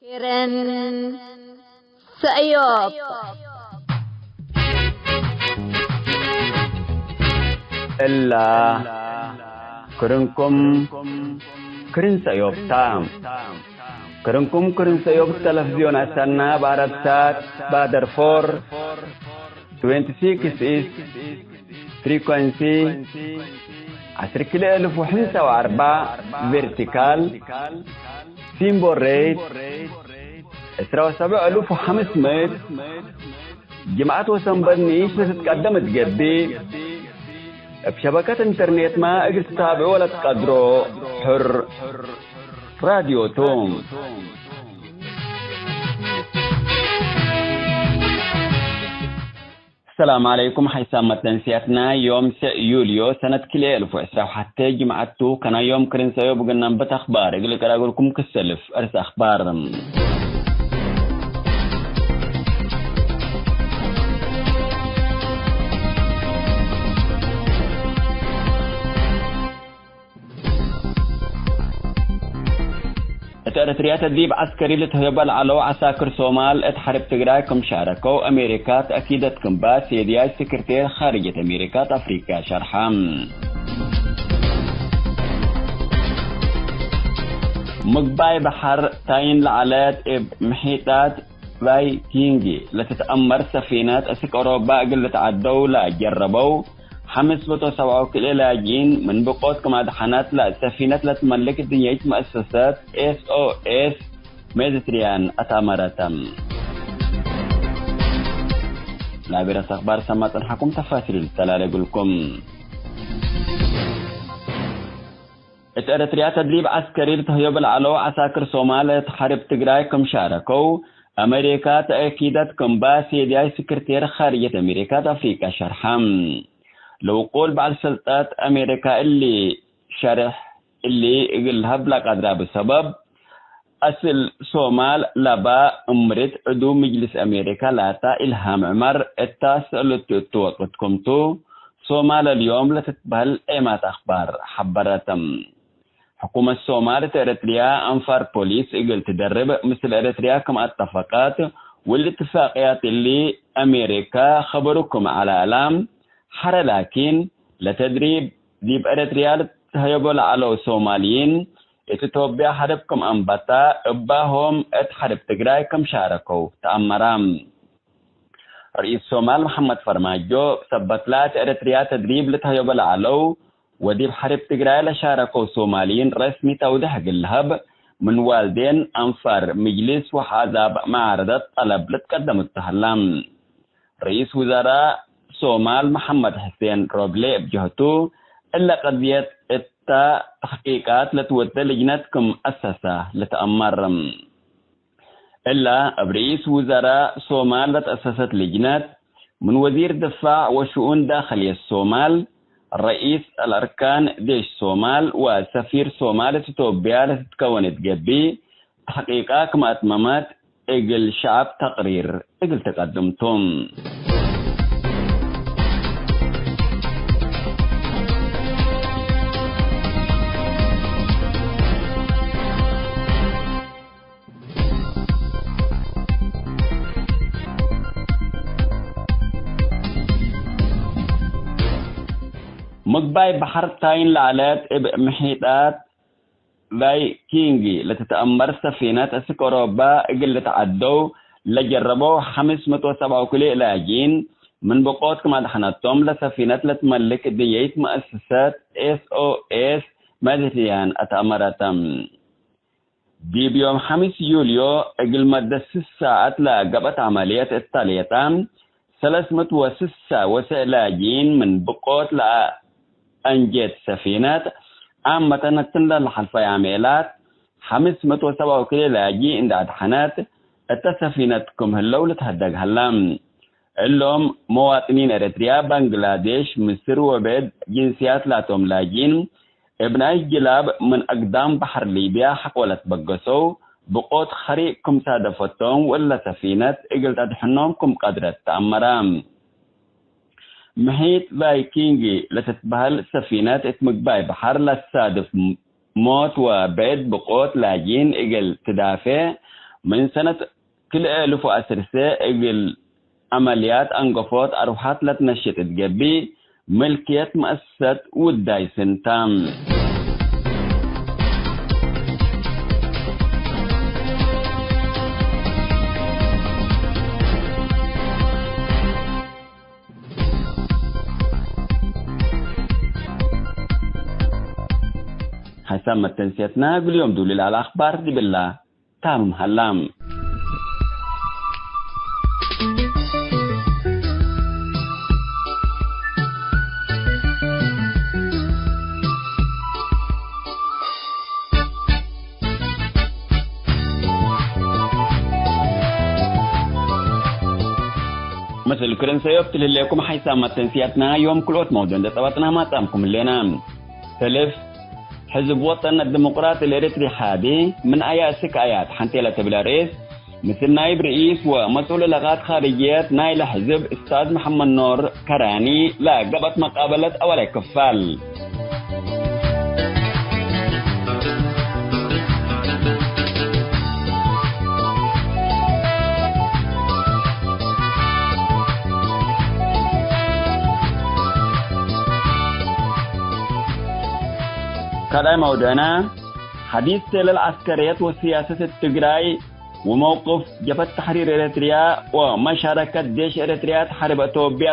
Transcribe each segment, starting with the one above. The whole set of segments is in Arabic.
Keren Sayop إلا كرنكم كرن سيوب تام كرنكم كرن سيوب تلفزيون أسنا باربسات بادر 4 26 is frequency 10,004 vertical symbol rate 7,500 جماعات وسنبنيش لتتقدم تقدي بشبكة انترنت ما اجل تتابعوا ولا تقدروا حر راديو توم. السلام عليكم حيثما تنسيتنا يوم يوليو سنة كل 1000 وحتى جمعتو كان يوم كرين سيو بقنا نبت أخبار يقول لك أقول لكم كسلف أرس أخبار إريتريا تدريب عسكري لتهيبل على عساكر صومال اتحرب تجراي كم شاركوا أمريكا تأكيدت كم باس يدياج سكرتير خارجية أمريكا أفريقيا شرحام مقباي بحر تاين لعلات محيطات باي كينجي لتتأمر سفينات أسك أوروبا قلت عالدولة جربوا 507 كل لاجئين من بقوت كما دحنات لا سفينة لا تملك الدنيا مؤسسات SOS ميديتريان أتامرتم لا برس أخبار سمات الحكم تفاصيل التلال يقولكم إريتريا تدريب عسكري لتهيب العلو عساكر صومال تحارب تجراي كم شاركوا أمريكا تأكيدت كم باسي دياي سكرتير خارجية أمريكا أفريقيا شرحام لو قول بعض سلطات أمريكا اللي شرح اللي يقلها بلا قدرة بسبب أصل صومال لبا أمرت عدو مجلس أمريكا لاتا إلهام عمر التاسع توقتكمتو صومال اليوم لتتبهل إيمات أخبار حبرتم حكومة الصومال إريتريا أنفار بوليس يقل تدرب مثل إريتريا كما اتفاقات والاتفاقيات اللي أمريكا خبركم على ألام حر لكن لتدريب ديب إريتريا هيبول على الصوماليين اتتوبيا حربكم أنبتا إباهم اتحرب تجراي كم شاركوا تأمرام رئيس الصومال محمد فرماجو ثبتلات إريتريا تدريب لتهيبول على وديب حرب تجراي لشاركوا الصوماليين رسمي توضح الهب من والدين أنفر مجلس وحاذاب معارضة طلب لتقدم التهلم رئيس وزراء صومال محمد حسين روبلي بجهته إلا قضية التحقيقات لتودى لجنتكم أساسة لتأمر إلا برئيس وزراء صومال لتأسست لجنات من وزير دفاع وشؤون داخلية الصومال رئيس الأركان ديش صومال وسفير صومال تتوبيا لتتكون تقبي تحقيقات كما أتممت إجل شعب تقرير إجل تقدمتم مقباي بحر تاين لعلات محيطات باي كينجي لتتأمر سفينات أسك أوروبا قل تعدوا لجربوا 507 كل لاجئين من بقوت كما دحنتهم لسفينات لتملك ديت مؤسسات SOS ميديتريان أتأمرتم دي بيوم 5 يوليو قل مدة 6 ساعات لقبت عملية التالية 306 لاجئين من بقوت أنجت سفينات عامة نتنى الحلفة عميلات 507 كل لاجئ عند عدحانات التسفينتكم هلو تهدق هلام اللهم مواطنين إريتريا بنغلاديش مصر وبيد جنسيات لاتهم لاجئين ابناء جلاب من أقدام بحر ليبيا حقولة بقصو بقوت خريقكم سادفتهم ولا سفينة إقلت أدحنومكم قدرت تأمرام محيط بايكينجي لتتبهل سفينات اتمقباي بحر للسادف موت وبعد بقوت لاجين إقل تدافع من سنة كل 1010 إجل عمليات أنقفات أروحات لتنشط تجبي ملكية مؤسسة ودايسن تام. حسام تنسيتنا كل يوم دولي على الأخبار دي بالله تام هلام. مثل الكرن سيبتل لكم حسام تنسيتنا يوم كل وقت موجود دتواتنا ما تامكم اللينا ثلث حزب وطن الديمقراطي الإريتري حادي من آيات آيات حنتيلة بلاريس مثل نائب رئيس ومسؤول لغات خارجيات نائل حزب أستاذ محمد نور كراني لا قبط مقابلة أولي كفال. كلام موضوعنا حديث للعسكريات وسياسة التجراي وموقف جبهة تحرير إريتريا ومشاركة جيش إريتريا تحارب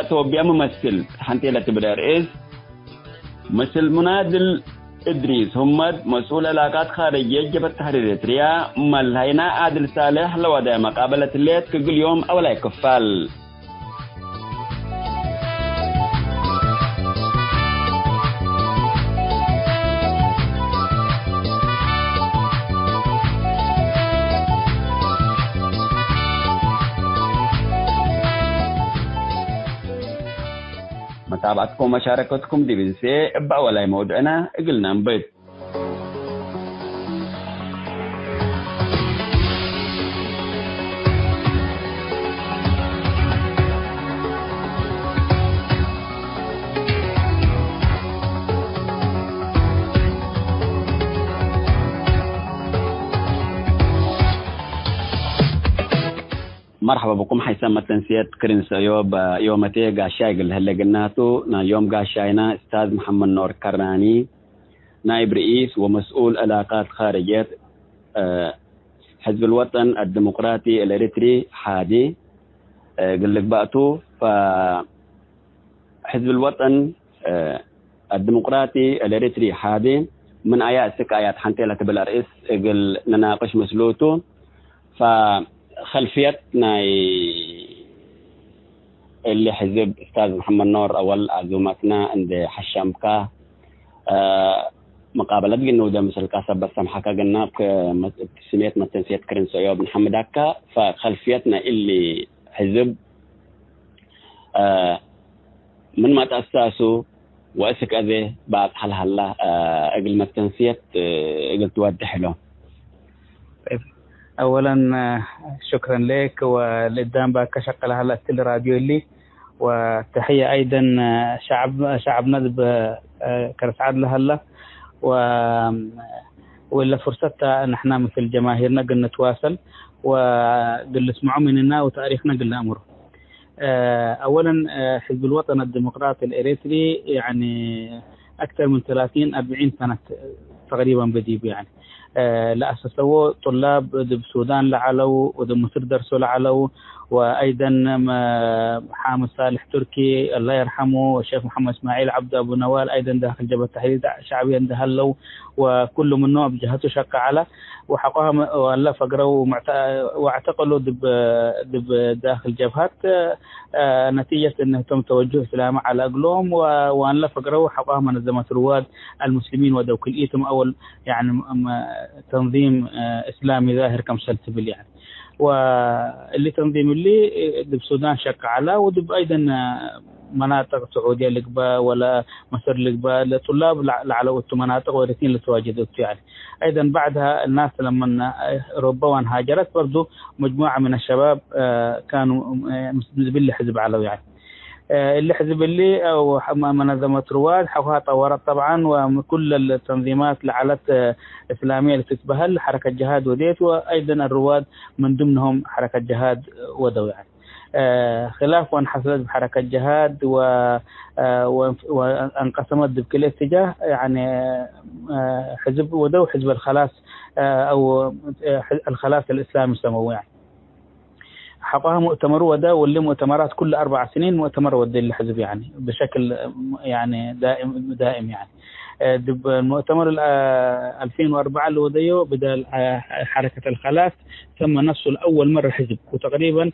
توبيا ممثل حنتيلة بلاريس مثل منادل إدريس همد مسؤول علاقات خارجية جبهة تحرير إريتريا ملهينا عادل صالح لوضع مقابلة الليل كل يوم أولا كفال. متابعتكم ومشاركتكم دي بنسي ابقى ولا موضوعنا قلنا نبيت. مرحبا بكم حيثما تنسيت كرنس يومتي قاشاي قل هلا قلناتو نا يوم قاشاينا استاذ محمد نور كراني نائب رئيس ومسؤول علاقات خارجية حزب الوطن الديمقراطي الإريتري حادي قل لك بقتو فحزب الوطن الديمقراطي الإريتري حادي من آيات آيات حنتيلة بالرئيس قل نناقش مسلوتو ف خلفيتنا اللي حزب أستاذ محمد نور أول عزومتنا عند حشامكا مقابلة جنودة مثل كاسب بس محكا قلنا بسمية متنسية كرين سيوب محمد هكا فخلفيتنا اللي حزب من ما تأسسوا وأسك أذي بعد حل هلا أقل متنسية أقل توضح له. أولا شكرا لك وللدام كشغل هلا الراديو اللي وتحية أيضا شعبنا كرسعد لهلا ولا فرصتها نحن مثل جماهيرنا قلنا نتواصل وقل اسمعوا مننا وتاريخنا قلنا أمره. أولا حزب الوطن الديمقراطي الإريتري يعني أكثر من 30-40 سنة تقريبا بديب يعني لأسسوا طلاب بالسودان لعلو وذ مصر درسوا لعلو وأيضا حامد صالح تركي الله يرحمه والشيخ محمد إسماعيل عبد أبو نوال أيضا داخل جبهة التحرير الشعبي اندهلوا وكل من نوع بجهته شق على وحقوها ولا فقروا واعتقلوا دب داخل جبهات نتيجة أنه تم توجه سلامة على أقلهم وأن لا فقروا حقوها منظمات رواد المسلمين ودوك الإيتم أول يعني تنظيم إسلامي ظاهر كمسلسل يعني واللي تنظيم اللي دب السودان شق على ودب أيضا مناطق سعودية لقبا ولا مصر لقبا لطلاب لعلو مناطق ورثين لتواجدوا يعني أيضا بعدها الناس لما ربوان هاجرت برضو مجموعة من الشباب كانوا مسلمين لحزب علوي يعني اللي حزب اللي أو منظمة رواد حقها طورت طبعا، وكل التنظيمات لعلت إسلامية اللي تتبهل حركة جهاد وديت، وأيضا الرواد من ضمنهم حركة جهاد ودو يعني. خلاف وانحصرت بحركة جهاد وانقسمت بكل اتجاه يعني. حزب ودو حزب الخلاص أو الخلاص الإسلامي سموه يعني. حقها مؤتمر ودا، واللي مؤتمرات كل 4 سنين مؤتمر ودا الحزب يعني بشكل يعني دائم يعني. المؤتمر 2004 اللي وديو بدأ حركة الخلاص ثم نفسه الأول مرة حزب، وتقريبا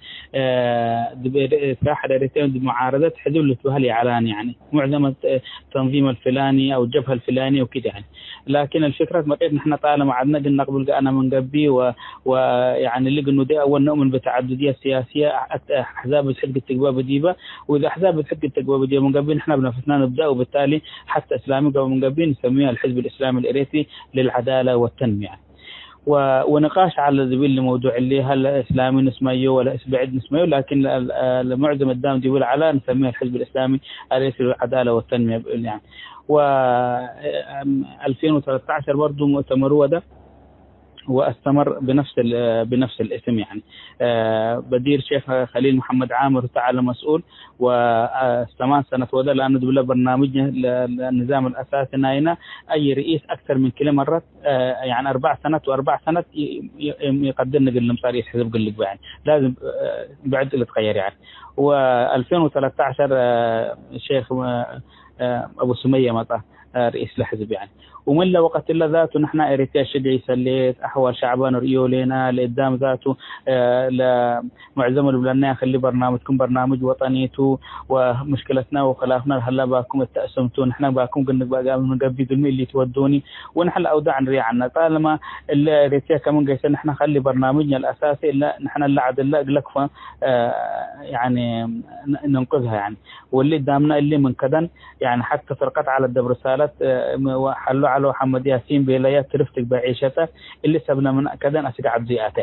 ساحة ريتين معارضة حزب اللي تبهلي إعلان يعني معظم التنظيم الفلاني أو الجبهة الفلانية وكده يعني. لكن الفكرة مريت نحن طالما عدنا قلنا قبل أنا من قبي ويعني اللي قلنا دي أول نؤمن بتعددية سياسية أحزاب بتحق التقوى بديبة، وإذا أحزاب بتحق التقوى بديبة من قبل نحن بنفسنا نبدأ، وبالتالي حتى إسلامي قبل من قبل نسميها الحزب الإسلامي الإريتري للعدالة والتنمية. ونقاش على ذبيل الموضوع اللي هل إسلامي نسميه ولا بعد نسميه، لكن المعظم الدام دي على نسميه الحزب الإسلامي الإريتري للعدالة والتنمية يعني. و 2013 برضو مؤتمر ودا واستمر بنفس الاسم يعني. بدير شيخ خليل محمد عامر تعالى مسؤول، واستمر سنة ودا لأنه دبل برنامجنا للنظام الأساسي ناينا أي رئيس أكثر من كل مرة يعني 4 سنوات و4 سنوات يقدرنا قلنا مصاري حزب قل لك يعني لازم بعد اللي تغير يعني. و2013 الشيخ أبو سمية مطا رئيس الحزب يعني. ومن وقت إلا ذاته نحن إريتيا شدعي سليت أحوال شعبان رئيو لنا لقدام ذاته لمعظم البلدان خلي برنامجكم برنامج وطنيتو، ومشكلتنا وخلافنا هلا باكم التأسمتوا نحن باكم قلنا بقى من قبل بالمي اللي تودوني ونحن أودع نريع عنا. طالما اللي إريتيا كمان قيسا نحن خلي برنامجنا الأساسي إلا نحن اللي عاد الله لك يعني ننقذها يعني. واللي قدامنا اللي من كدن يعني حتى فرقت على الدبر سالت وحلوا على محمد ياسين بلايات ترفتك بعيشته اللي سبنا من كدن أسيق عبزيئات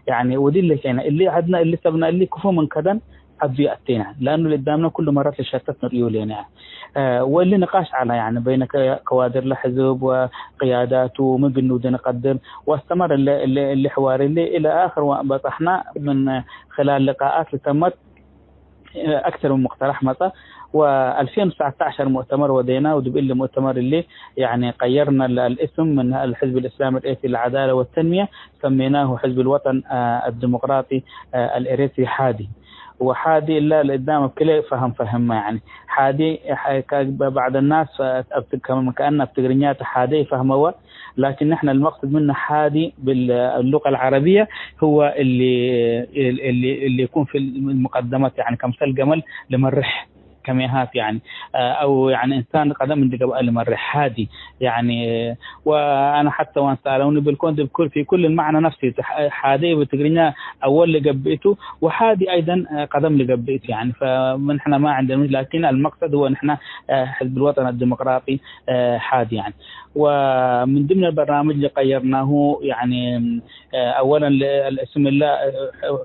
يعني ودي اللي كان اللي عدنا اللي سبنا اللي كفوا من كدن عبزيئتنا، لأنه اللي قدامنا كل مرة لشتتنا ريولين يعني. واللي نقاش على يعني بين كوادر الحزب وقياداته ومن بنود نقدر، واستمر اللي حوار اللي إلى آخر وبطحنا من خلال لقاءات اللي تمت أكثر من مقترح متى. و2019 مؤتمر ودينا ودبل مؤتمر اللي يعني غيرنا الاسم من الحزب الإسلامي الإريتري للعدالة والتنمية سميناه حزب الوطن الديمقراطي الإريتري حادي. وحادي إلا لقدام بكل فهم يعني حادي بعض الناس كأنها بتقرنيات حادي فهموا، لكن نحن المقصد منه حادي باللغة العربية هو اللي يكون في المقدمات يعني كمثل جمل لمرح كميهات يعني أو يعني إنسان قدم من دقبقى لمرح هادي يعني. وأنا حتى وان سألوني بالكون بكل في كل المعنى نفسي حادي بتقرينا أول لقبئته وحادي أيضا قدم لقبئته يعني. فنحن ما عندنا، لكن المقصد هو نحن حزب الوطن الديمقراطي حادي يعني. ومن ضمن البرنامج اللي غيرناه يعني أولا الاسم الله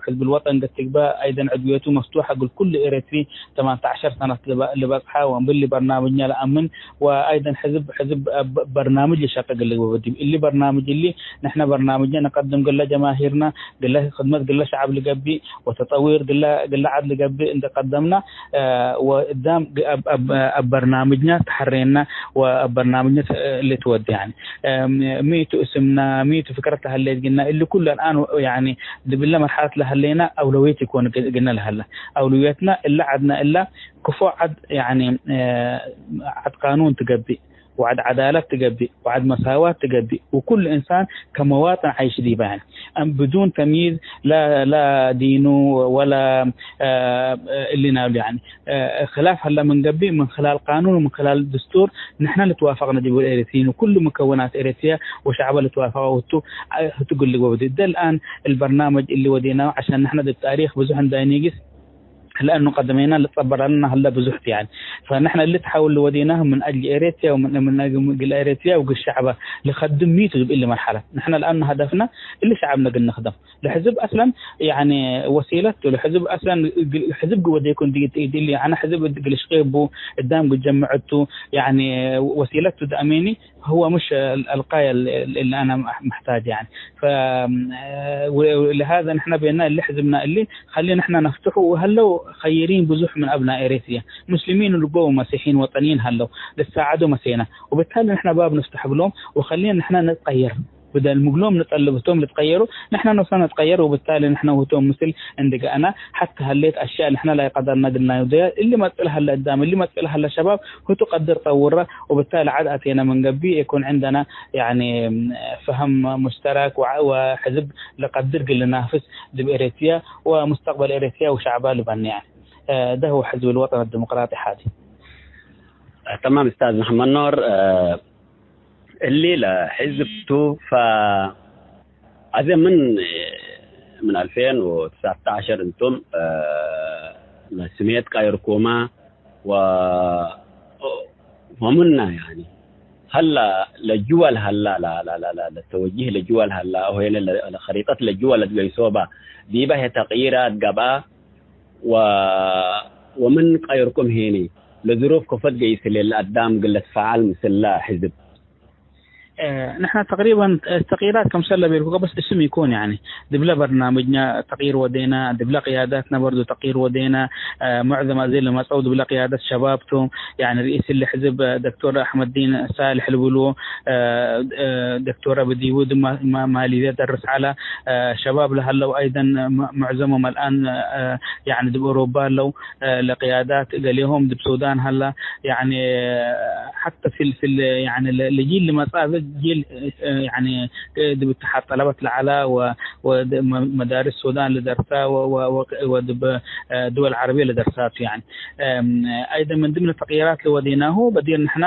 حزب الوطن قد أيضا عضويته مفتوحة كل إريتري 18 سنة اللي بقحة ومبلي برنامجنا لأمن، وأيضا حزب برنامج لشاقق اللي برنامج اللي نحن برنامجنا نقدم قل جماهيرنا قل خدمة قل شعب لقبي وتطوير قل عد لقبي انت قدمنا وقدام برنامجنا تحرينا وبرنامجنا اللي تودي يعني ميتو اسمنا ميتو فكرتها اللي قلنا اللي كل الآن يعني بالله مرحلة لهلينا أولوية يكون قلنا لهلا أولويتنا إلا عدنا إلا كفو عد يعني عد قانون تقبي وعد عدالة تقبي وعد مساواة تقبي وكل إنسان كمواطن عايش دي يعني بدون تمييز لا دينه ولا اللي نقول يعني خلاف هلا من قبي من خلال قانون ومن خلال الدستور نحن اللي توافقنا دي بالإريتريين وكل مكونات إريتريا وشعبها اللي توافقوا تقول لي ودي ده الآن البرنامج اللي وديناه عشان نحن ده التاريخ بزحن داينيجس لانه قدمينا اللي تصبر لنا هلا بزحت يعني. فنحن اللي تحاول وديناهم من اجل اريتريا ومن اجل اريتريا وشعبها لخدم ميته اللي مرحله. نحن الان هدفنا اللي شعبنا قد نخدم لحزب اصلا يعني وسيلته لحزب اصلا حزب قد يكون دي اللي انا حزب الشقيب قدام قد جمعته يعني وسيلته داميني هو مش القايه اللي انا محتاج يعني. ولهذا نحن بينا اللي حزبنا اللي خلينا نحن نفتحه وهلو خيرين بزح من ابناء اريتريا مسلمين ولقوا مسيحيين وطنيين هلو لساعدوا مسينا وبالتالي نحن باب نفتح لهم وخلينا نحن نتغير بدل مقلوم نطلبتهم يتغيروا نحن نوصلنا نتغير وبالتالي نحن وتوم مثل عندك انا حتى هليت اشياء نحن لا قدرنا قلنا اللي ما تقلها هلا قدام اللي ما تقلها هلا شباب هو تقدر طورها وبالتالي عاد اتينا من قبل يكون عندنا يعني فهم مشترك وحزب لقدر قل ننافس باريتريا ومستقبل اريتريا وشعبها لبنان يعني. ده هو حزب الوطن الديمقراطي حادي. تمام استاذ محمد نور. اللي لحزبته ف عزم من 2019 انتم سميت كايركوما ومنا يعني هلا للجول هلا لا لا لا لا التوجيه للجول هلا وهي الخريطه للجول اللي جايسوبا دي بها تغييرات قبا ومن كايركم هيني لظروف كفت جيس للقدام قلت فعال مثل حزب. نحن تقريبا التغييرات كم سنة بيركوكا بس اسم يكون يعني دبلا برنامجنا تغيير ودينا دبلا قياداتنا برضو تغيير ودينا معظم زي ما صعود دبلا قيادات شبابتهم يعني رئيس اللي حزب دكتور أحمد الدين صالح البلو دكتورة بديود مالية درس على شباب لهلا وأيضا معظمهم الآن يعني دب أوروبا لو لقيادات لهم دب السودان هلا يعني حتى في يعني الجيل اللي ما صار جيل يعني باتحاد طلبة العلا ومدارس السودان لدرسها ودول العربية لدرسات يعني. أيضا من ضمن التغييرات اللي وديناه بدينا نحن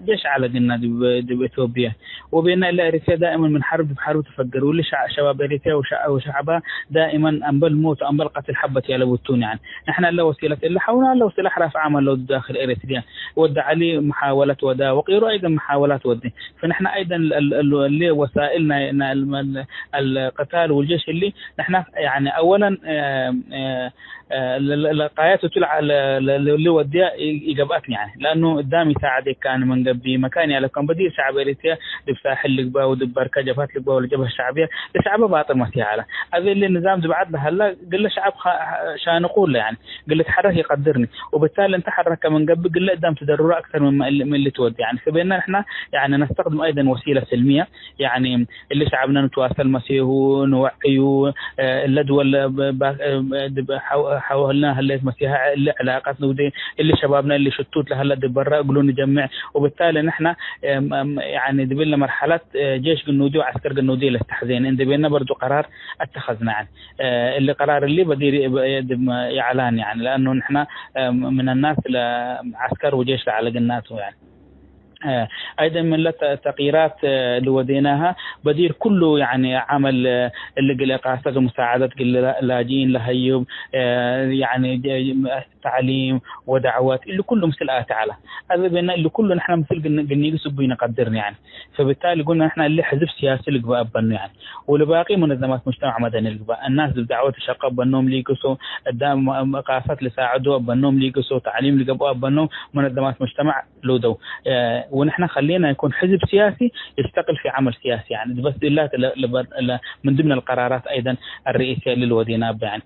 جيش على قلنا بإثيوبيا وبين الأريتريا دائما من حرب بحرب تفكروا لي شباب أريتريا وشعبها دائما أنبل موت أنبل قتل حبة يا لبوتون يعني. نحن لا وسيلة إلا حولنا لو سلاح رافع عمل لو داخل أريتريا ودى عليه محاولة ودا وغيره أيضا محاولات ودي. فنحن أيضا اللي وسائلنا القتال والجيش اللي نحن يعني أولا القايات تلع اللي وديها إجاباتني يعني لأنه قدامي ساعدك كان من قبل مكاني على كم بديل شعب أريتريا دبساحل لقبا ودبركة جبهات لقبا والجبهة الشعبية الشعب باطل مسيح على هذا اللي النظام بعد له هلا قل له شعب شان نقول يعني قل له تحرك يقدرني وبالتالي انت حرك من قبل قل له قدام تضرره أكثر من اللي تودي يعني. فبيننا نحن يعني نستخدم أيضا وسيلة سلمية يعني اللي شعبنا نتواصل مسيه ونوعيه اللي دول حاولنا هلا مسيها اللي علاقات نودي اللي شبابنا اللي شتوت لهلا برا يقولون نجمع وبالتالي نحن يعني دبلنا مرحله جيش جنودي وعسكر جنودي للتحزين عند بيننا برضو قرار اتخذنا يعني اللي قرار اللي بدير اعلان يعني لانه نحن من الناس عسكر وجيش على قناته يعني. أيضا من التغييرات اللي وديناها بدير كله يعني عمل اللي قاصد ومساعدة اللاجئين لهيوب يعني تعليم ودعوات اللي كله مثل تعالى هذا بينا اللي كله نحن مثل قنيقس بينا قدرنا يعني. فبالتالي قلنا نحن اللي حزب سياسي اللي قبا أبنو يعني والباقي منظمات مجتمع مدني اللي قبا الناس بدعوة الشقة بنوم ليقسوا قدام قاصات لساعدوا بنوم ليقسوا تعليم اللي قبا بنوم منظمات مجتمع لودو ونحن خلينا يكون حزب سياسي يستقل في عمل سياسي يعني بس الله من ضمن القرارات أيضا الرئيسية للودينا يعني.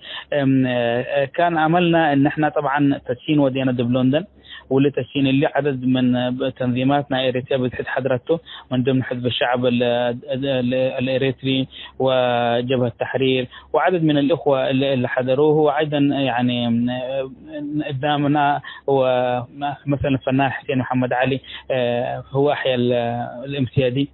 كان عملنا إن احنا طبعا تدشين ودينا بلندن واللي تدشين اللي عدد من تنظيماتنا إريتريا بتحد حضرته من ضمن حزب الشعب الإريتري وجبهة التحرير وعدد من الإخوة اللي حضروه وأيضا يعني قدامنا ومثلا الفنان حسين محمد علي هو أحيا الامسيادي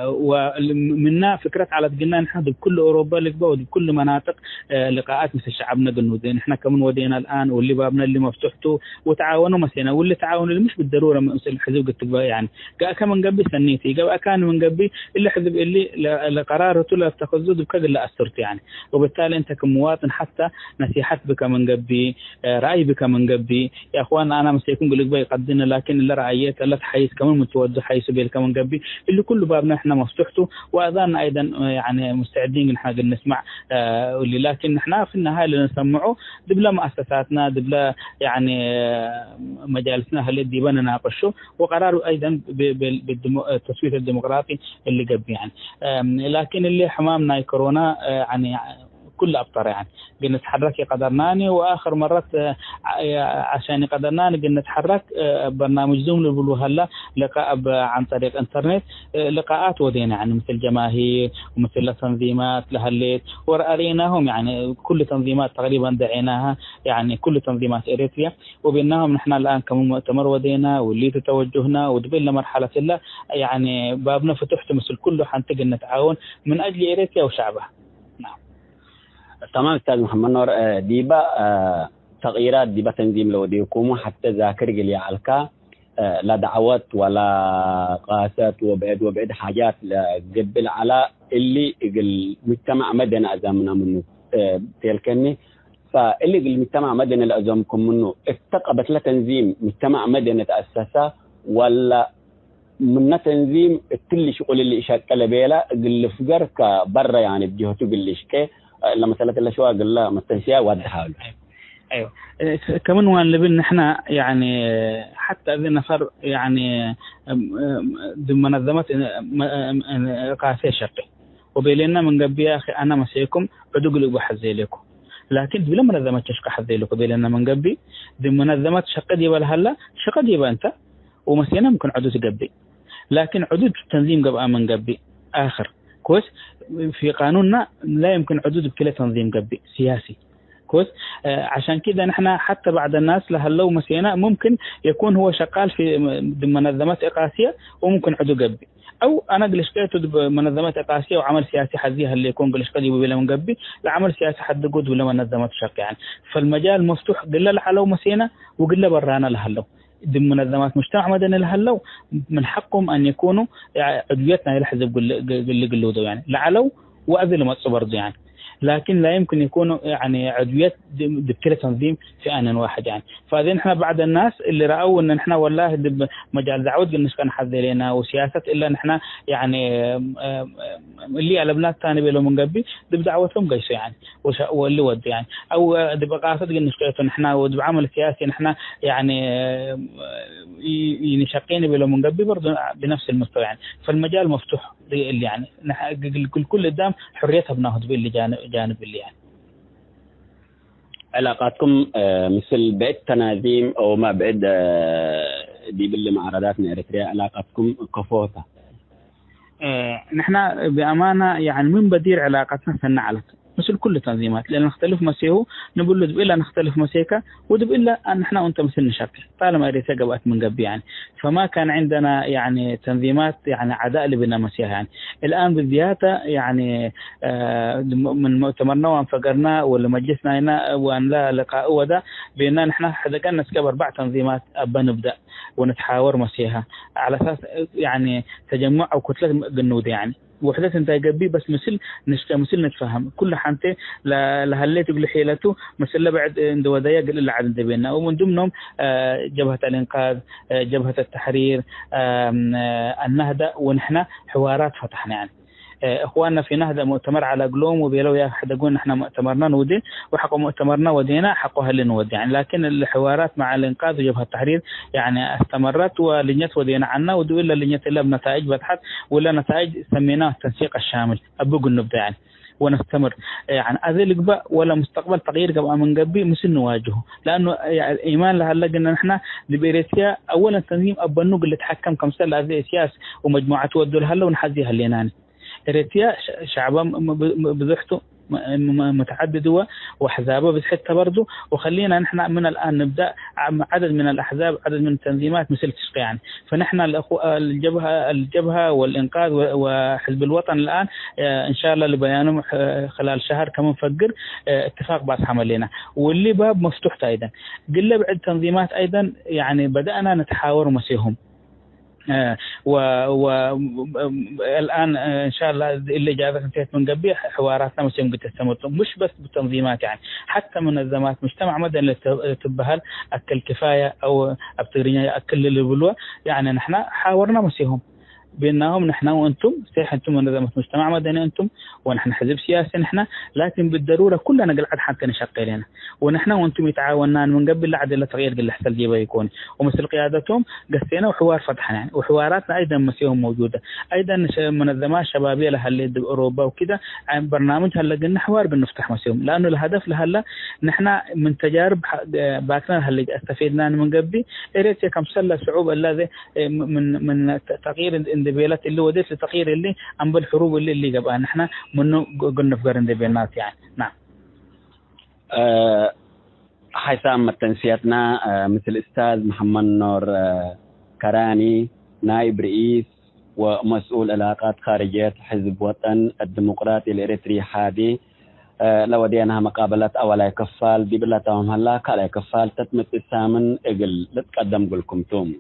ومنا فكرة على تقلنا نحن بكل أوروبا لقبا وبكل مناطق لقاءات مثل شعبنا قلنا نحن كمان ودينا الآن واللي بابنا اللي مفتوحته وتعاونوا مثلا واللي تعاونوا اللي مش بالضرورة مثل الحزب قلت يعني كمان قبل سنيتي كان من قبل اللي حزب اللي قرارته لا تاخذه بكذا اللي أثرت يعني وبالتالي أنت كمواطن حتى نصيحت بك من قبل رأي بك من قبل يا أخوان أنا مش يكون قلقبا يقدنا لكن اللي رأيت اللي تحيز كمان متوجه حيث بيل كمان قبل اللي كل بابنا احنا مفتوحته واذاننا ايضا يعني مستعدين نحن نسمع واللي لكن احنا في النهايه اللي نسمعه دبلا مؤسساتنا دبلا يعني مجالسنا هل ديبان نناقشه وقرار ايضا بالتصويت الديمقراطي اللي قبل يعني لكن اللي حمامنا كورونا يعني كل أبطر يعني قلنا نتحرك قدرناني وآخر مرات عشان قدرناني قلنا نتحرك برنامج زوم اللي بيقولوا هلا لقاء عن طريق انترنت لقاءات ودينا يعني مثل جماهير ومثل تنظيمات لهليت ورأيناهم يعني كل تنظيمات تقريبا دعيناها يعني كل تنظيمات إريتريا وبينهم نحن الآن كمؤتمر ودينا واللي تتوجهنا ودبلنا مرحلة الله يعني بابنا فتحت مثل كله حنتقل نتعاون من أجل إريتريا وشعبها. تمام أستاذ محمد نور ديبا تغييرات ديبا تنظيم لو ديكم حتى ذاكر قلي علكا لا دعوات ولا قاسات وبعد حاجات قبل على اللي المجتمع مدني أزامنا منه تلكني فاللي المجتمع مدني الأزامكم منه استقبت لتنظيم مجتمع مدني تأسسه ولا من تنظيم التل شغل اللي شكل بيلا قل فقر كبرة يعني بجهته قل شكي لما سألت الله شو قال لا مستنسيا وادها ايوه كمان وان لبن نحن يعني حتى اذا نفر يعني منظمات قاسيه شقي وبيلنا من قبل يا اخي انا مسيكم بدق بحزي لكم لكن بلا منظمات تشقى حزي لكم بيلنا من قبل دي منظمات شقه دي ولا هلا شقه دي انت ومسينا ممكن عدود قبل لكن عدود التنظيم قبل من قبل اخر كويس في قانوننا لا يمكن عدود بكل تنظيم قبلي سياسي كويس عشان كده نحن حتى بعد الناس لهلو مسينا ممكن يكون هو شغال في منظمات إقاسية وممكن عدو قبلي أو أنا قلشتيته بمنظمات إقاسية وعمل سياسي حزيها اللي يكون قلشتي بلا من قبلي لعمل سياسي حد قد ولا منظمات شق يعني فالمجال مفتوح قل لحلو مسينا وقل برانا لهلو ضمن منظمات مجتمع مدني لهلو من حقهم أن يكونوا عضويتنا الحزب قلوا ده يعني لعلو وأذل ما تصبر يعني لكن لا يمكن يكونوا يعني عضويات بكل تنظيم في آن واحد يعني فهذه نحن بعد الناس اللي رأوا إن نحن والله مجال دعوت قلنا كان حد لنا وسياسة إلا نحن يعني اللي على بنات ثاني بيلو من قبل دعوتهم قيسوا يعني واللي ود يعني أو دبقاسة قلنا نحن ودعمل سياسي نحن يعني ينشقين بيلو من قبل برضو بنفس المستوى يعني فالمجال مفتوح اللي يعني كل قدام حريتها بناخذ باللي جانب اللي يعني علاقاتكم مثل بعد تنظيم او ما بعد دي باللي معارضاتنا اريتريا علاقاتكم كفوفه نحن بامانه يعني من بدير علاقتنا سنعلت مثل كل التنظيمات لأن نختلف مسيحه نقول له دب إلا نختلف مسيحك ودب إلا أن نحن وأنت مثل نشكل طالما أريتها قبأت من قبل يعني فما كان عندنا يعني تنظيمات يعني عداء لبنا مسيح يعني الآن بالذات يعني من مؤتمرنا وانفقرنا ولا مجلسنا هنا وأن لا لقاء وده بأننا نحن حدا كان نسكب 4 تنظيمات أبا نبدأ ونتحاور مسيحها على أساس يعني تجمع أو كتلة جنود يعني وحدة انت قبي بس مثل نتفهم كل حنته لهليت يقول حيلته مثل بعد عند ودايا قل اللي عاد بيننا ومن ضمنهم جبهة الإنقاذ جبهة التحرير النهضة ونحن حوارات فتحنا يعني اخواننا في نهضه مؤتمر على قلوم وبيلو يا حدا قلنا احنا مؤتمرنا نودي وحقوا مؤتمرنا ودينا حقوها اللي نودي يعني لكن الحوارات مع الانقاذ وجبهه التحرير يعني استمرت ولنيت ودينا عنا ودو الا لنيت الا بنتائج بتحت ولا نتائج سميناه التنسيق الشامل ابو نبدا يعني ونستمر يعني اذلك بقى ولا مستقبل تغيير قبل من قبل مثل نواجهه لانه يعني الايمان لهلا قلنا نحن لبيريتيا اولا تنظيم ابنوق اللي تحكم كم سنه هذه سياسه ومجموعات ودول هلا ونحذيها ليناني إريتريا شعبا بذحته متعددة وأحزابه بس حتى برضه. وخلينا نحن من الآن نبدأ عدد من الأحزاب، عدد من التنظيمات مثل تشقي يعني. فنحن الجبهة والإنقاذ وحزب الوطن الآن إن شاء الله لبيانهم خلال شهر كمان فقر اتفاق باس عملنا، واللي باب مفتوح أيضا. قلنا بعد تنظيمات أيضا يعني بدأنا نتحاور مسيهم. والآن إن شاء الله اللي جاءت انتهت من قبل حواراتنا مسيهم قد تستمر، مش بس بالتنظيمات يعني، حتى منظمات مجتمع مدني تبهل أكل كفاية أو أبتغرينيا أكل اللي بلوه يعني. نحن حاورنا مسيهم بينهم نحن وانتم، صحيح انتم منظمة مجتمع مدني انتم ونحن حزب سياسي نحن، لكن بالضروره كلنا قلعد حتى نشقي لنا، ونحن وانتم يتعاوننا من قبل لعد الا تغيير اللي حصل جيبه يكون. ومثل قيادتهم قسينا وحوار فتحنا يعني، وحواراتنا ايضا مسيهم موجوده. ايضا منظمات شبابيه لها اللي باوروبا وكذا عن برنامج هلا قلنا حوار بنفتح مسيهم، لانه الهدف لهلا نحن من تجارب باكنا اللي استفدنا من قبل اريت كم سله صعوبه الذي من تغيير اندبيلات اللي وديت لتغيير اللي عم بالحروب اللي قبل نحن منه قلنا في قرن اندبيلات يعني. نعم. حسام تنسيتنا مثل الأستاذ محمد نور كراني نائب رئيس ومسؤول علاقات خارجية حزب وطن الديمقراطي الإريتري حادي. لو دينا مقابلات أولا كفال دي بلاتهم هلا كلا كفال تتمت السامن إقل لتقدم قلكم توم.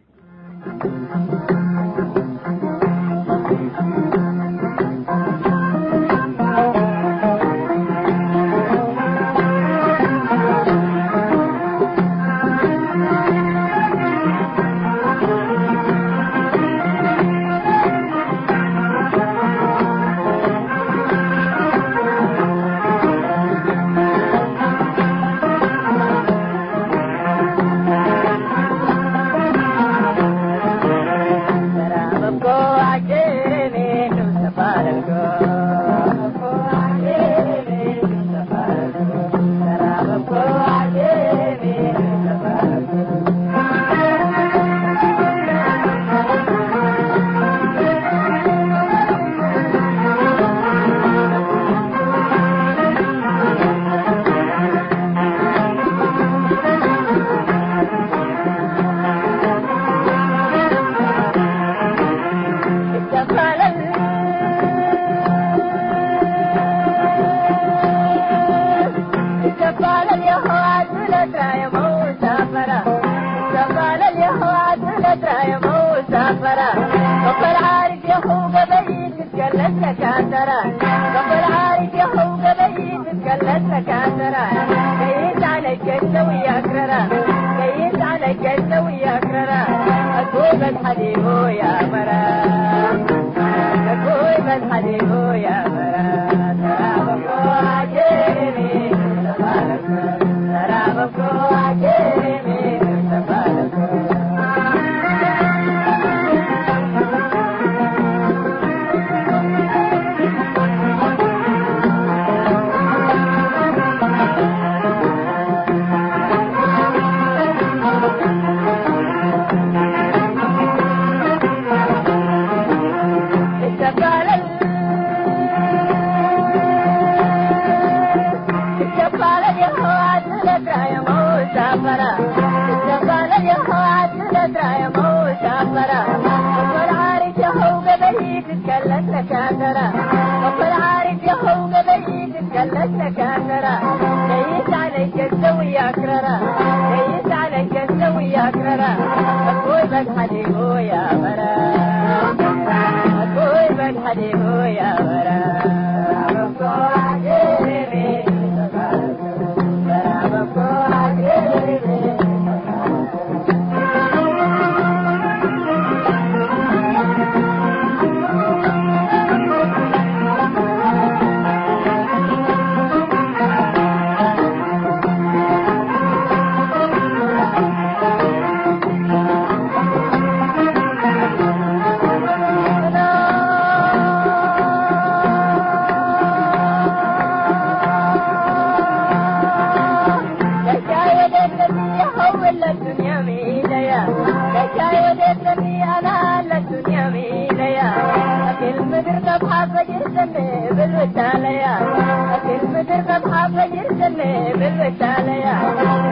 سبحة فجر سنة بالوشاليا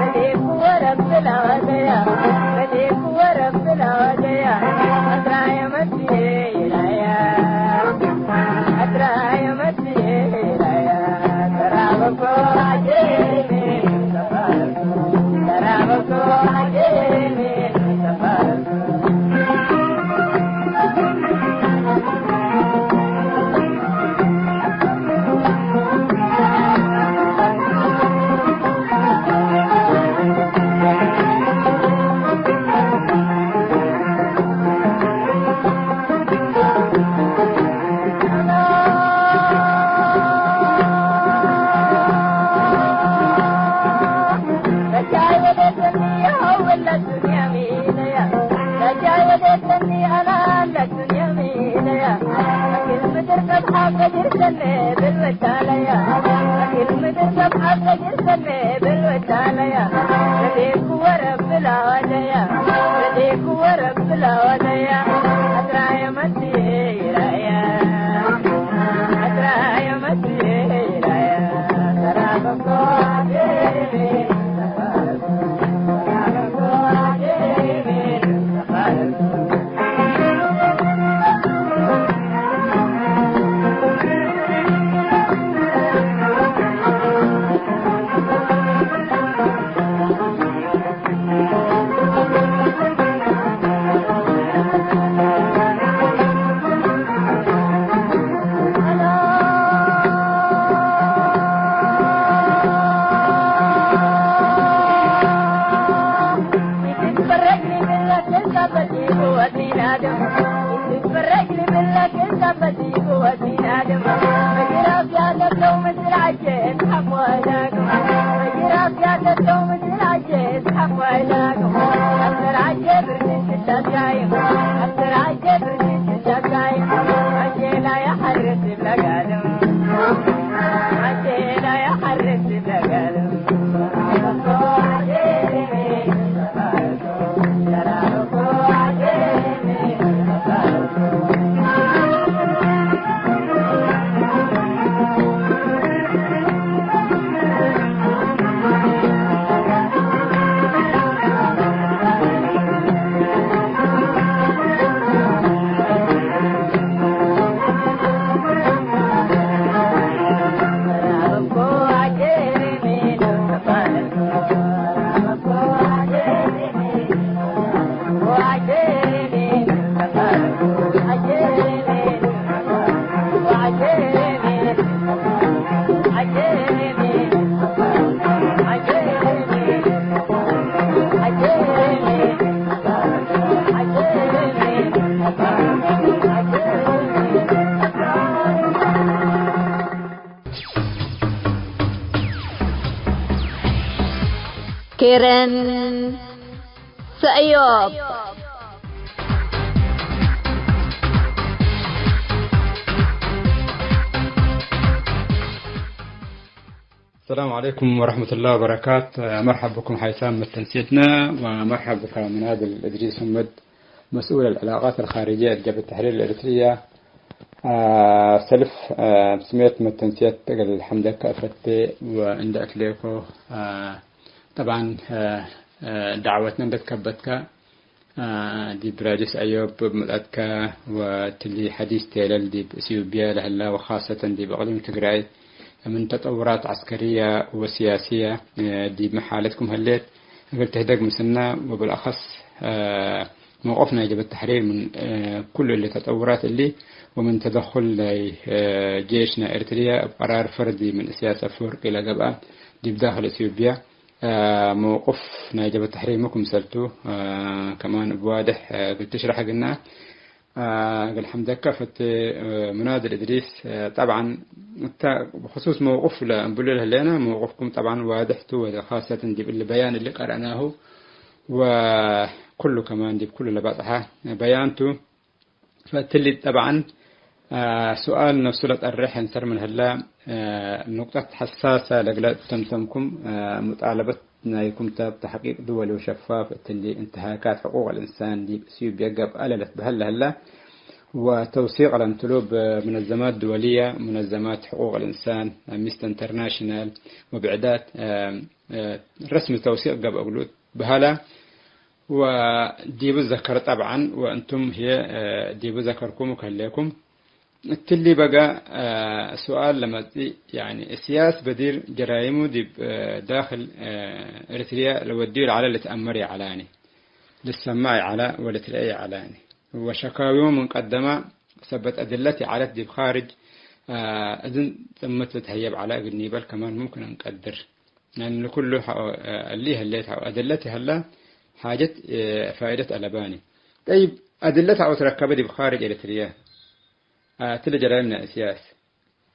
بديك ورب العوديا بديك ورب العوديا أدرى يا مسيح يا أدرى يا مسيح يا ترى بكو عجيني ترى بكو عجيني فجر سنة بالوشاليا كلمة سبحة فجر سنة بالوشاليا بديك ورب العوديا بديك ورب العوديا أدرى يا مسيح يا أدرى يا مسيح يا ترى بكو عجيني ترى بكو عجيني كيرن سأيوب السلام عليكم ورحمة الله وبركاته. مرحبا بكم حيثام من تنسيتنا، ومرحبا بك من هذا الإدريس محمد مسؤول العلاقات الخارجية لجبهة التحرير الإريترية. سلف سميت من تنسيت الحمد كافتي وعندك ليكو طبعا دعوتنا بتكبتك دي براجس أيوب ملأتك وتلي حديث تيلل دي بإثيوبيا لهلا، وخاصة دي بأقليم تجراي من تطورات عسكرية وسياسية دي محالتكم هليت قلت هداك مسنا، وبالأخص موقفنا يجب التحرير من كل اللي تطورات اللي ومن تدخل جيشنا إريتريا بقرار فردي من سياسة فورق إلى جبهة دي بداخل إثيوبيا. موقفنا يجب التحرير مكم سلتو كمان بواضح قلت تشرح قلنا الحمد لله كافة منادى الإدريس. طبعا بخصوص موقف لأنبول لنا موقفكم طبعا واضحته، خاصة دي بالبيان اللي قرأناه وكله كمان دي بكل اللي بطحه بيانته. فتلي طبعا سؤال نفسه الرح نسر من هلا نقطة حساسة لقلات تمتمكم مطالبتنا يكون تحقيق دولي وشفاف اللي انتهاكات حقوق الإنسان دي بسيوب يقب أللت بهلا هلا، وتوثيق الانتلوب منظمات دولية، منظمات حقوق الإنسان، أمنستي انترناشونال، وبعدات رسم توثيق قبل أقول بهلا. وديبو ذكر طبعا، وأنتم هي ديبو ذكركم وكلكم التلي بقى سؤال لما يعني السياس بدير جرائمه دي داخل إريتريا لو الدير على اللي تأمري علاني للسماع على ولتلاقي علاني وشكاويهم مقدمة ثبت أدلتي على دي بخارج أذن ثمت تهيب على النيبال كمان ممكن نقدر لأن يعني كله اللي هليتها أدلتي هلا حاجة فائدة ألباني. طيب أدلتها وتركبت بخارج إريتريا تل جرائمنا السياس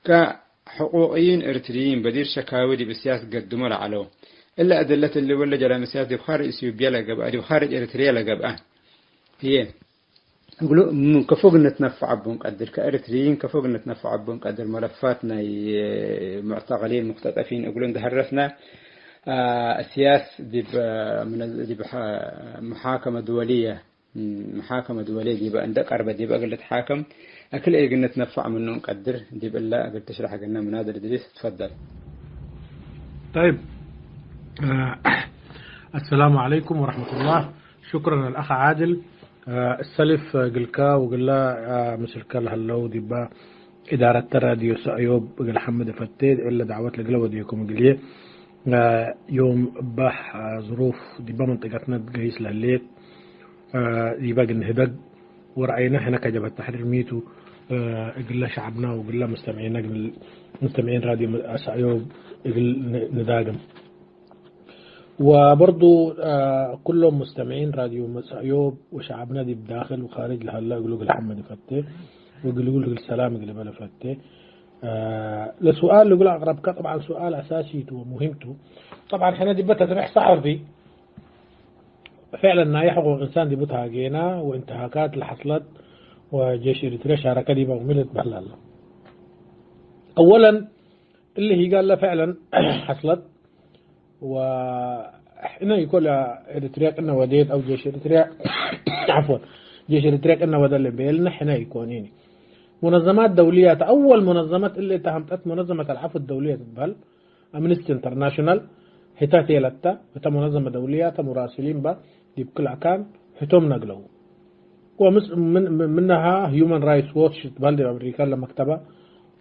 كحقوقيين إريتريين بدير شكاوي دي بالسياس قدموا لعلو إلا أدلة اللي ولا جرائم السياس دي بخارج إثيوبيا لقبها دي بخارج إريتريا لقبها هي يقولوا من كفوق نتنفع بنقدر كإريتريين كفوق نتنفع بنقدر ملفاتنا معتقلين مختطفين يقولون تهرفنا السياس دي محاكمة دولية دي بقى عندك أربعة دي بقى قلت حاكم أكل إيه قلنا نتنفع منه نقدر دي بالله قلت تشرح قلنا من هذا الإدريس تفضل. طيب السلام عليكم ورحمة الله. شكرا الأخ عادل. السلف قلكا وقلا مثل كال هلو دي با إدارة راديو سأيوب قل حمد فتيد إلا دعوات لقلو ديكم قليه يوم بح ظروف دي با منطقتنا تقيس لهالليت دي با قلنا ورأينا هنا كجب التحرير ميتو قلنا شعبنا وقلنا مستمعين راديو سأيوب قل نداقم وبرضو كلهم مستمعين راديو مسايوب وشعبنا دي بداخل وخارج لهلا يقولوا الحمد فتة ويقولوا السلام يقولوا بلا فتة. لسؤال اللي يقول أقرب طبعا سؤال أساسي ومهمته طبعا احنا دي بتتريح صحفي فعلا نايح حقوق الإنسان دي بتهاجينا وانتهاكات اللي حصلت وجيش إريتريا شاركة دي بغملت بحلال. أولا اللي هي قال له فعلا حصلت وإحنا يقول إريتريا إنه وديت أو جيش إريتريا عفوا جيش إريتريا إنه وده اللي بيلنا إحنا يكونيني منظمات دولية. أول منظمات اللي تهمت منظمة العفو الدولية تبهل أمنستي انترناشونال هتاتي لتا هتا منظمة دولية مراسلين با دي بكل عكان هتوم نقلوا ومنها هيومن رايتس ووتش تبهل دي أمريكا لما كتبها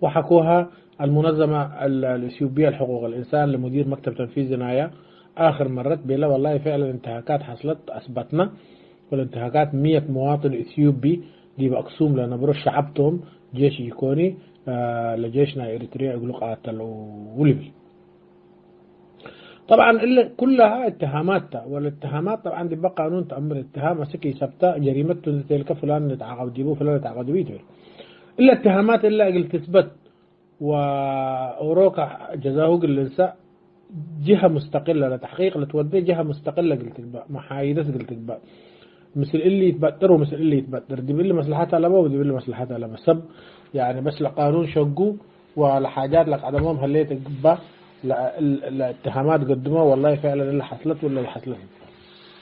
وحكوها المنظمة الإثيوبية لحقوق الإنسان لمدير مكتب تنفيذ جناية آخر مرت بلا والله فعلا انتهاكات حصلت أثبتنا والانتهاكات 100 مواطن إثيوبي دي بأقسوم لأن برش شعبتهم جيش يكوني لجيشنا إريتريا يقولوا قاتلوا ولبي. طبعا إلا كلها اتهامات والاتهامات طبعا دي بقى قانون تأمر اتهام سكي سبتا جريمته تلك فلان نتعاقب ديبو فلان نتعاقب ديبو إلا اتهامات إلا قل تثبت وأوروكا جزاه قل لنساء جهة مستقلة لتحقيق لتودي جهة مستقلة قلت الباء محايدة قلت الباء مثل اللي يتبتر ومثل اللي يتبتر دي باللي مصلحتها لما ودي باللي مصلحتها لما سب يعني بس لقانون شقو ولحاجات لك عدمهم هليت الجبا الاتهامات قدموا والله فعلا اللي حصلت ولا اللي حصلت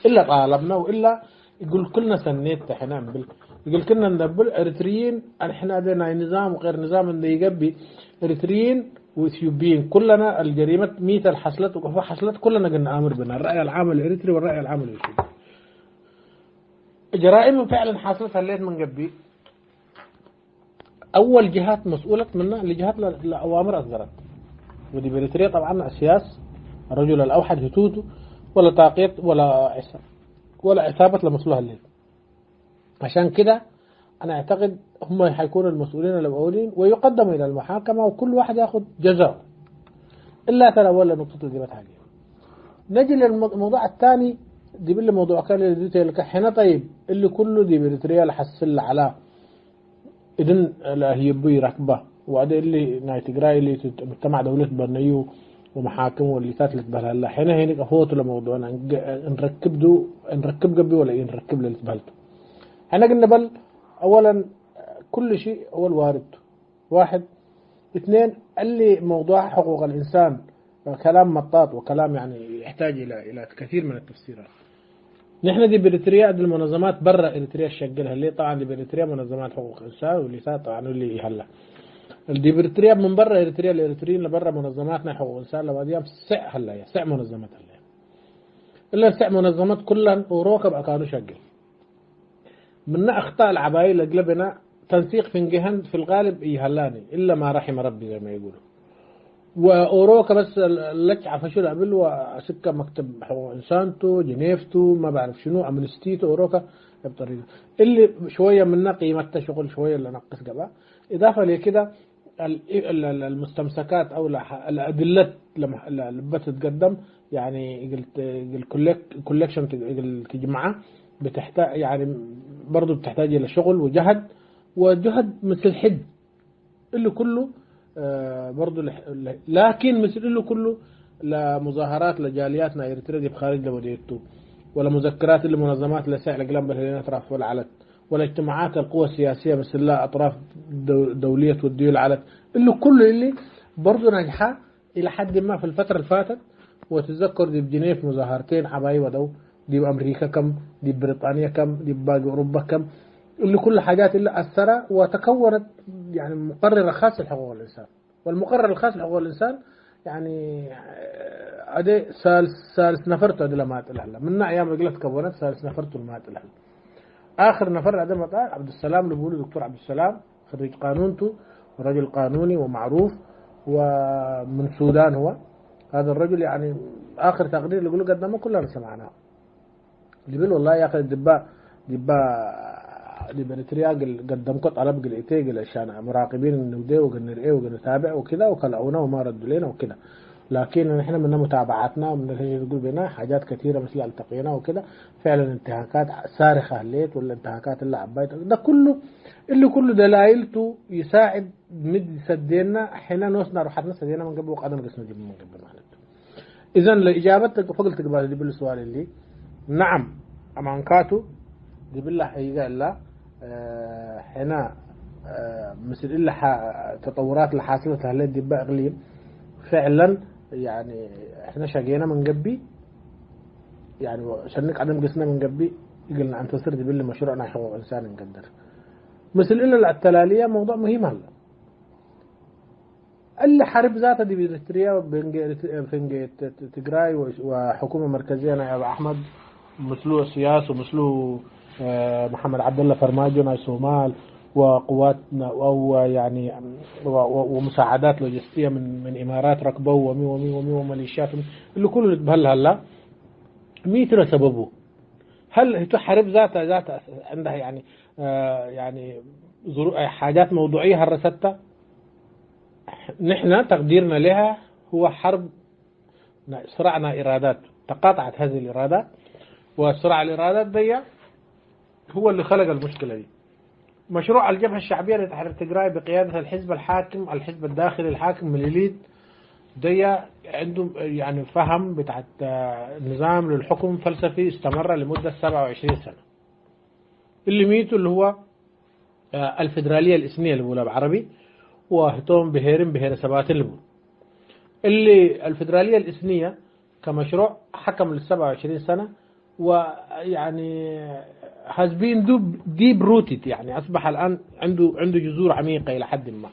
إلا طالبنا وإلا يقول كلنا سنيت احنا يقول كنا ندبل إريتريين احنا عندنا نظام وغير نظام اللي يقبي إريتريين وإثيوبيين كلنا الجريمة 100 حصلت وكفى حصلت كلنا قلنا آمر بنا الرأي العام الإريتري والرأي العام الإثيوبي. جرائم فعلا حصلت هليت من قبي أول جهات مسؤولة منها لجهات الأوامر أصدرت ودي بإريتريا طبعا السياس الرجل الأوحد هتوتو ولا تعقيد ولا عتابة لمصلحة الليل. عشان كده أنا أعتقد هم حيكونوا المسؤولين الأولين ويقدموا إلى المحاكمة وكل واحد يأخذ جزاء إلا ترى ولا نقطة دي بتحاجة. نجي للموضوع الثاني دي بالله موضوع كان اللي ديته هنا طيب اللي كله دي بريتريا لحسل على إذن لا هي بي ركبة وهذا اللي نايتجراي اللي مجتمع دولة برنيو ومحاكم واللي تاتلت بهلا هنا كفوت لموضوع نركب قبي ولا نركب اللي تبهلته. احنا قلنا بل اولا كل شيء اول وارد واحد اثنين اللي موضوع حقوق الانسان كلام مطاط وكلام يعني يحتاج الى كثير من التفسيرات نحن دي بإريتريا دي المنظمات برا إريتريا تشكلها اللي طبعا دي بإريتريا منظمات حقوق الإنسان واللي طبعا اللي هلا دي بإريتريا من برا إريتريا الإريتريين لبرا منظماتنا حقوق الإنسان لما دي سع هلا سع منظمات هلا إلا سع منظمات كلها وروكب أكانوا شكل من أخطاء العبايل أغلبنا تنسيق في جهن في الغالب يهلاني إلا ما رحم ربي زي ما يقولوا وأوروكا بس لك عفشوا قبل وسكة مكتب حقوق إنسانتو جنيفتو ما بعرف شنو أمنستيتو أوروكا بطريقة اللي شوية منها قيمتها شغل شوية اللي نقص قبل إضافة لكده المستمسكات أو الأدلة اللي بتتقدم يعني الكولكشن تجمعها بتحتاج يعني برضو بتحتاج إلى شغل وجهد مثل حد اللي كله برضو لكن مثل اللي كله لمظاهرات لجالياتنا إريتريا بخارج دولته ولا مذكرات اللي منظمات لسائل قلم بالهلين أطراف والعلت ولا اجتماعات القوى السياسية مثل لا أطراف دولية والدول علت اللي كله اللي برضو نجحة إلى حد ما في الفترة اللي فاتت وتتذكر دي بجنيف مظاهرتين عباي ودو دي بأمريكا كم دي بريطانيا كم دي باقي أوروبا كم اللي كل حاجات اللي أثرت وتكونت يعني مقرر خاص لحقوق الإنسان والمقرر الخاص لحقوق الإنسان يعني أدي سالس نفرته أدي لما أتلهلا من أيام رجلت كونت سالس نفرته لما أتلهلا آخر نفر أدي ما عبد السلام اللي بيقولوا دكتور عبد السلام خريج قانونته ورجل قانوني ومعروف ومن السودان هو هذا الرجل يعني آخر تقرير اللي يقولوا قدامه كلنا سمعناه اللي بيقول والله يا أخي دي بريتريا قدمكم طلب قلقتي عشان مراقبين النودي وقنر وقنتابع وكذا وخلعونا وما ردوا لنا وكذا لكن نحن من متابعاتنا ومن اللي يقول بنا حاجات كثيرة مثل التقينا وكذا فعلا انتهاكات صارخة الليت ولا انتهاكات اللي عبايت ده كله دلائلته يساعد مد سدينا حين نوصنا روحاتنا سدينا من قبل وقعدنا قسنا جيب من قبل معناته إذا لإجابتك فقل تقبل دي بالسؤال اللي نعم أمانكاتو دي بالله حقيقة إلا هنا مثل إلا تطورات اللي حاصلة هالليل دي بقى إقليم فعلا يعني إحنا شقينا من قبي يعني شنك عدم قسنا من قبي قلنا أن تصير دي بالله مشروعنا حقوق إنسان نقدر مثل إلا التلالية موضوع مهم هلا اللي حرب ذاته دي بإريتريا بين تجراي وحكومة مركزية أنا أبو أحمد مثله السياس ومثله محمد عبد الله فرماجو ناي صومال وقواتنا أو يعني ومساعدات لوجستية من إمارات ركبوا ومي وميليشيات اللي كله يتبهل هلا ميتنا سببه هل هي حرب ذات عندها يعني حاجات موضوعية هرستها نحن تقديرنا لها هو حرب صراعنا إرادات تقاطعت هذه الإرادات وصراع الإرادات دي هو اللي خلق المشكلة دي مشروع الجبهة الشعبية لتحرير تجراي بقيادة الحزب الحاكم الحزب الداخلي الحاكم من اليليد دي عنده يعني فهم بتاعت نظام للحكم فلسفي استمر لمدة 27 سنة اللي ميته اللي هو الفدرالية الإثنية اللي بقولها بعربي وهتوم بهير سبات اللي الفدرالية الإثنية كمشروع حكم لل27 سنة ويعني has been deep rooted يعني أصبح الآن عنده جذور عميقة إلى حد ما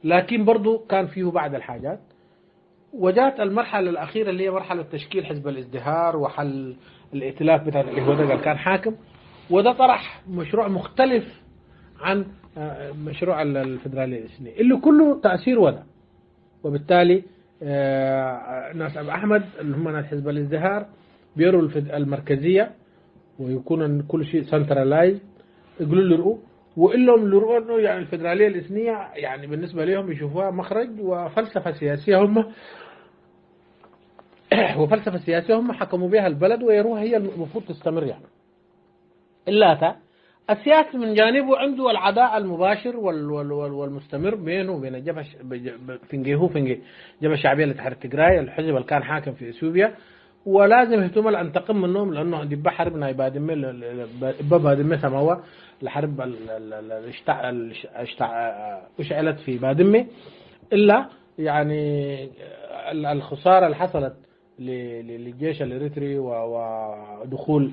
لكن برضو كان فيه بعض الحاجات وجاءت المرحلة الأخيرة اللي هي مرحلة تشكيل حزب الازدهار وحل الائتلاف بتاع الإخوان اللي كان حاكم وده طرح مشروع مختلف عن مشروع الفدرالية الإثنية اللي كله تأثير وده وبالتالي ناس أبو أحمد اللي هم ناس حزب الازدهار بيروا المركزية ويكون كل شيء سنترلايز يقولوا له رؤوا وإلهم اللي رؤوا إنه يعني الفدرالية الإثنية يعني بالنسبة لهم يشوفوها مخرج وفلسفة سياسية هم حكموا بها البلد ويروها هي المفروض تستمر يعني إلا السياسي من جانبه عنده العداء المباشر والمستمر بينه وبين الجبهة الجبهة الشعبية لتحرير تجراي الحزب اللي كان حاكم في اثيوبيا ولازم اهتمال أن تقم منهم لأنه دي بحربنا بادمة سماوة الحرب اشعلت في بادمة إلا يعني الخسارة اللي حصلت للجيش الإريتري ودخول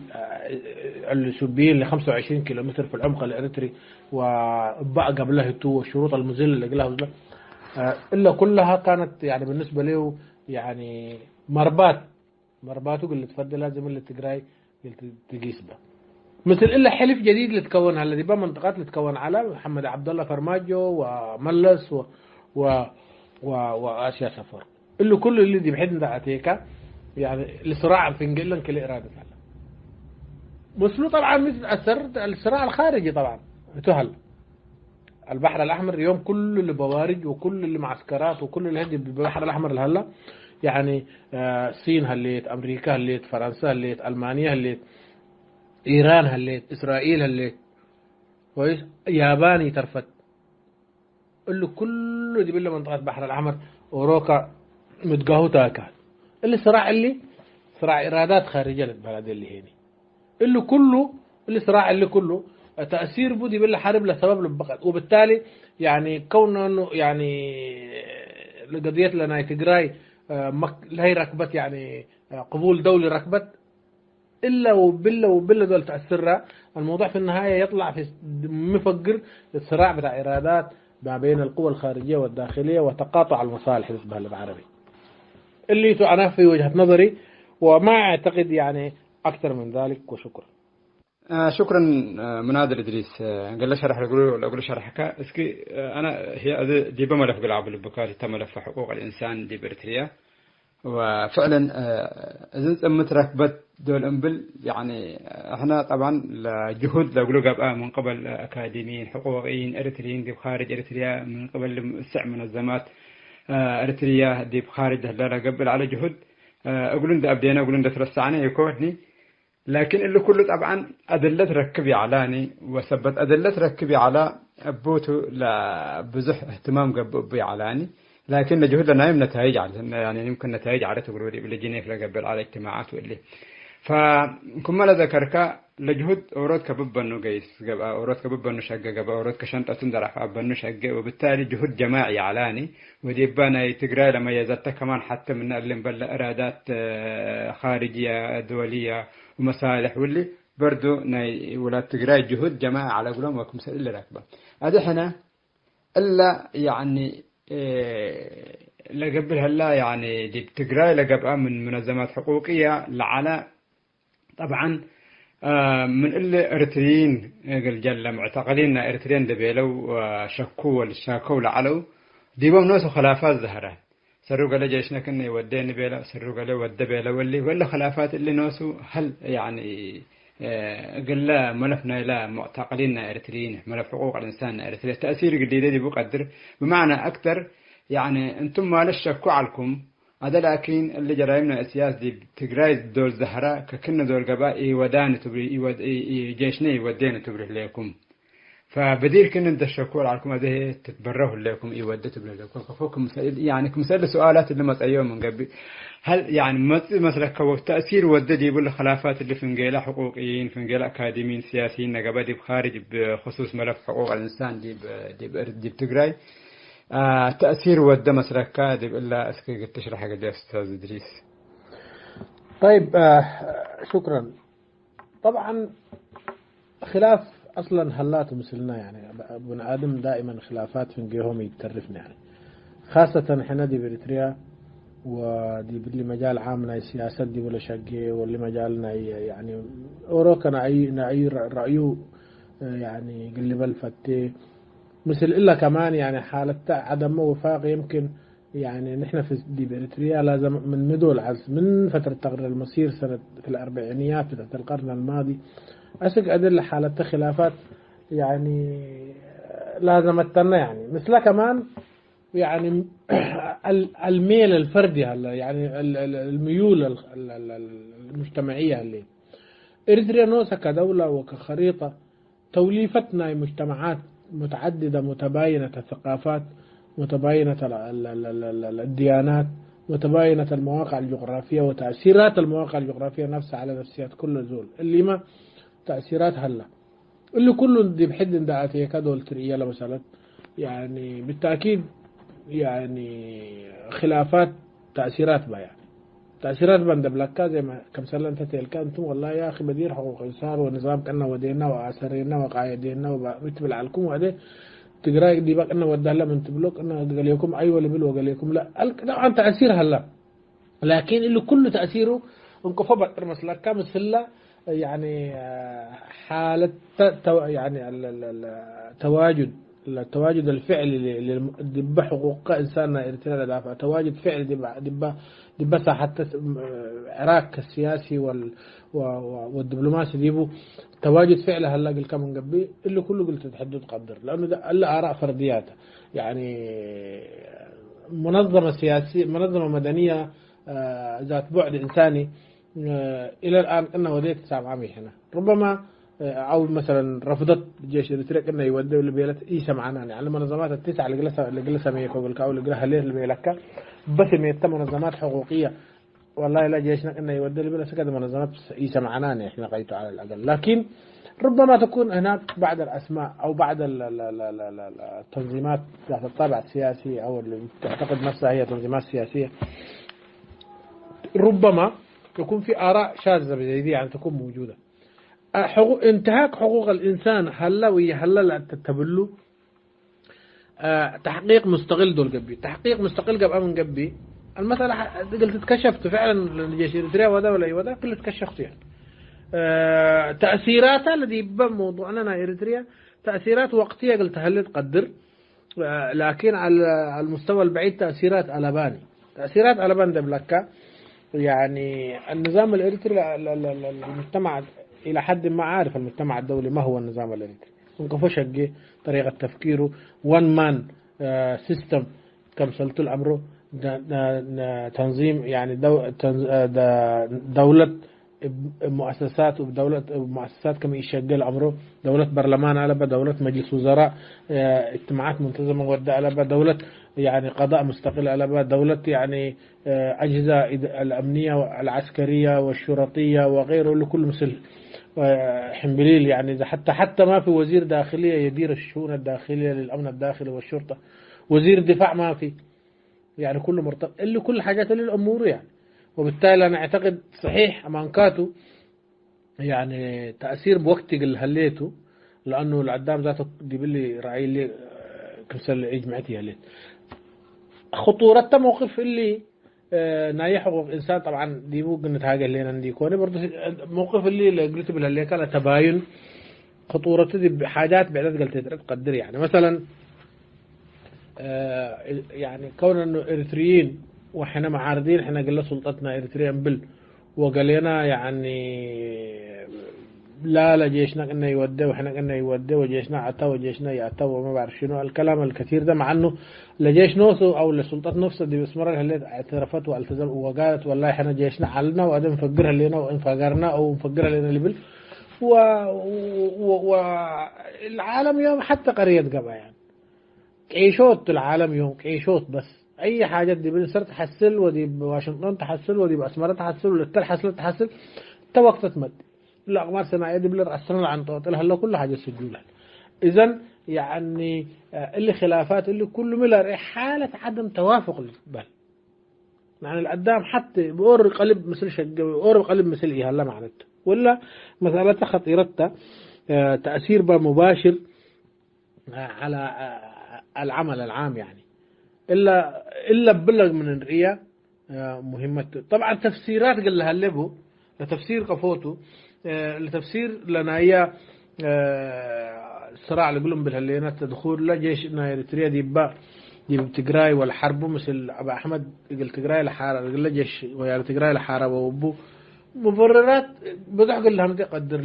السوريين ل 25 كيلومتر في العمق الإريتري وبقى قبلها تو والشروط المذلة اللي قالها إلا كلها كانت يعني بالنسبة له يعني مرباته اللي تفضل لازم اللي تقراي تقيس به مثل إلا حلف جديد اللي تكون الذي بقى منطقات اللي تكون على محمد عبد الله فرماجو وملس وآسيا سفر اللي كل اللي دي بحد ذاتيكا يعني الصراع في انجلن كل إرادة هلا مسلو طبعا مثل أثر الصراع الخارجي طبعا تهل البحر الأحمر اليوم كل اللي بوارج وكل اللي معسكرات وكل اللي هدي بالبحر الأحمر الهلا يعني الصين هليت أمريكا هليت فرنسا هليت ألمانيا هليت إيران هليت إسرائيل هليت كويس ياباني ترفت اللي كله دي بالله منطقة البحر الأحمر وروكا متقاهوتها كان اللي صراع اللي صراع إرادات خارجية للبلد اللي هنا اللي كله اللي صراع اللي كله تأثير بودي بالله حرب لسبب لبقت وبالتالي يعني كونه يعني لقضية لنا تجراي هي ركبت يعني قبول دولي ركبت إلا وبالله دول تأثرها الموضوع في النهاية يطلع في مفجر الصراع بتاع إرادات ما بين القوى الخارجية والداخلية وتقاطع المصالح بالنسبة للعربي اللي أنا في وجهة نظري وما أعتقد يعني أكثر من ذلك وشكرا. شكرا مناد الإدريس قال له شرح أقول شرحك اسكي أنا هي دي بملف قلعب البكاري تم ملف حقوق الإنسان دي بريتريا وفعلا إذا سمت ركبت دول أنبل يعني إحنا طبعا لجهود لقولوا قبل من قبل أكاديميين حقوقيين إريتريين دي بخارج إريتريا من قبل سع منظمات إريتريا دي بخارج هلا قبل على جهود أقولون ده أبدينا أقولون ده ترسعني يكوني لكن اللي كله طبعا أدلة ركبي علاني وثبت أدلة ركبي على أبوته لبزح اهتمام قبي علاني لكن لجهود لنا نتائج يعني يمكن نتائج على تقولوا لي اللي جيني في قبل على اجتماعات واللي فكم لا ذكرك لجهود أوراد كبب إنه قيس قبل أوراد كبب إنه شقة قبل أوراد كشنطة تندرح أب إنه شقة وبالتالي جهود جماعي علاني ودي بنا تقرأ لما يزلت كمان حتى من اللي مبلغ إرادات خارجية دولية ومصالح واللي برضو ولا تقرأ جهود جماعي على قولهم وكم سئل راكبة هذا إحنا إلا يعني لقبل هلا يعني دي بتقرأ لقبل من منظمات حقوقية لعلى طبعا من اللي إريتريين قل جل معتقلين إريتريين دبيلو وشكوا والشاكوا لعلو ديبهم نوسو خلافات ظهرت سروا قال جيشنا كنا يودين بيلا سروا قال ود بيلا ولا خلافات اللي نوسو هل يعني قل لا ملفنا لا معتقلين إريتريين ملف حقوق الإنسان إريتريا تأثير قديد دي بقدر بمعنى أكثر يعني أنتم ما لشكوا عليكم هذا لكن اللي جرايمنا السياسة دي تقراي دول زهراء ككنا دول قبائي ودان تبري جيشنا يودين تبري لكم فبدير كنا انت الشكور عليكم هذه تتبرهوا لكم يودي تبري لكم فوقكم يعني كمسألة سؤالات اللي مسأيهم من قبل هل يعني مثلا كو تأثير ودد يقول الخلافات اللي في نجيلة حقوقيين في نجيلة أكاديميين سياسيين نقبل دي بخارج بخصوص ملف حقوق الإنسان دي بتقراي تأثير ود مسلك كاذب إلا أسكي تشرح حاجة دي أستاذ إدريس. طيب شكرا. طبعا خلاف أصلا هلاته مثلنا يعني ابن آدم دائما خلافات في نجيهم يتكرفنا يعني خاصة حنا دي بريتريا ودي باللي مجال عامنا السياسات دي ولا شقي واللي مجالنا يعني أوروكنا أي رأيه يعني قل بالفتي مثل إلا كمان يعني حالة عدم وفاق يمكن يعني نحن في دي بريتريا لازم من مدول من فترة تغيير المصير سنة في الأربعينيات في القرن الماضي أسق أدل حالة خلافات يعني لازم تنا يعني مثل كمان يعني الميل الفردي هلا يعني الميول المجتمعية اللي إريتريا نوسا كدولة وكخريطة توليفتنا مجتمعات متعددة متباينة الثقافات متباينة الديانات متباينة المواقع الجغرافية وتأثيرات المواقع الجغرافية نفسها على نفسيات كل زول اللي ما تأثيرات هلا اللي كله دي بحد دعاتي كدول تريالة مثلا يعني بالتأكيد يعني خلافات تأثيرات بها يعني تأثيرات بند بلاكا زي ما كم سنة أنت تلقى والله يا أخي بدير حقوق إنسان ونظام كنا ودينا وآثرنا وقايدنا وبيتبل عليكم وهذا تقرأ دي بقى أنا ودها لهم أنت بلوك أنا قال لكم أيوة اللي بلو قال لكم لا عن تأثير هلا لكن اللي كل تأثيره انكفى مثلا كمثل يعني حالة يعني التواجد الفعلي لدب حقوق إنسان إريتريا دافع تواجد فعلي دب حتى عراق السياسي والدبلوماسي ديبو تواجد فعله هلا قل كم من قبل اللي كله قلت تحدد قدر لأنه ده إلا آراء فرديات يعني منظمة سياسية منظمة مدنية ذات بعد إنساني إلى الآن أنه وديت 9 عام هنا ربما أو مثلا رفضت جيش إريتريا أنه يودي اللي بيلت إيش معنا يعني المنظمات التسعة اللي جلسها ميكو بالكاو اللي جلها ليه اللي بيلكا بس ميت منظمات حقوقية والله لا جيشنا أنه يودي اللي بيلت كذا منظمات إيش معنا إحنا قيتوا على الأقل لكن ربما تكون هناك بعض الأسماء أو بعض التنظيمات ذات الطابع السياسي أو اللي تعتقد نفسها هي تنظيمات سياسية ربما يكون في آراء شاذة زي دي يعني تكون موجودة انتهاك حقوق الإنسان هلا ويهلا تتبلو تحقيق مستقل دول قبي تحقيق مستقل قبل من قبي المسألة قلت تكشفت فعلا الجيش الإريتريا وده ولا وده كله تكشفت يعني تأثيراتها الذي موضوعنا إريتريا تأثيرات وقتية قلت هل تقدر لكن على المستوى البعيد تأثيرات ألباني تأثيرات ألبان دبلكا يعني النظام الإريتري المجتمع إلى حد ما عارف المجتمع الدولي ما هو النظام الإريتري انكفوش حقه طريقة تفكيره one man system كم سلطة الأمر تنظيم يعني دولة مؤسسات ودولة مؤسسات كم يشغل أمره دولة برلمان على دولة مجلس وزراء اجتماعات منتظمة ورد على دولة يعني قضاء مستقل على دولة يعني أجهزة الأمنية العسكرية والشرطية وغيره لكل مثل حنبليل يعني حتى ما في وزير داخلية يدير الشؤون الداخلية للأمن الداخلي والشرطة وزير دفاع ما في يعني كله مرتبط اللي كل حاجات للأمور يعني وبالتالي أنا أعتقد صحيح أمانكاته يعني تأثير بوقت اللي هليته لأنه العدام ذاته دي باللي رأي لي كمثال إجماعتي هليت خطورة موقف اللي نايح حقوق إنسان طبعا دي ممكن نتهاجر لنا دي كوني برضه موقف اللي قلت بالهلية كان تباين خطورة دي بحاجات بعدد قلت تقدر يعني مثلا يعني كون إنه إريتريين وإحنا معارضين إحنا قلنا سلطتنا إريتريان وقالنا يعني لا جيشنا إنه يودي وإحنا إنه يودي وجيشنا عتا وجيشنا يعتا وما بعرف شنو الكلام الكثير ده مع إنه لجيش نفسه أو لسلطات نفسه دي بسمرة اللي اعترفت والتزم وقالت والله إحنا جيشنا علنا وأدم نفجرها لنا وانفجرنا أو نفجرها لنا اللي والعالم يوم حتى قرية قبا يعني عيشوت العالم يوم عيشوت بس أي حاجة دي بنصر تحصل ودي بواشنطن تحصل ودي بأسمرة تحصل والتل تحصل توقفت مد الأقمار صناعية دي بلر أسرنا عن طوطلها هلا كل حاجة سجولها إذن يعني اللي خلافات اللي كل ملر حالة عدم توافق البال يعني القدام حتى بأور قلب مثل شقة بأور قلب مثل إيه هلا معناته ولا مسألة خطيرتها تأثير مباشر على العمل العام يعني إلا ببلغ من الرئة مهمة طبعا تفسيرات قال لها اللبو لتفسير قفوته لتفسير لنا هي الصراع اللي يقولون بالهلينات تدخل لا جيشنا إريتريا دي بتجراي والحرب مثل أبا أحمد قال تجراي لحارب قال لا جيش ويا تجراي لحارب وأبو مبررات بدح قال لهم تقدر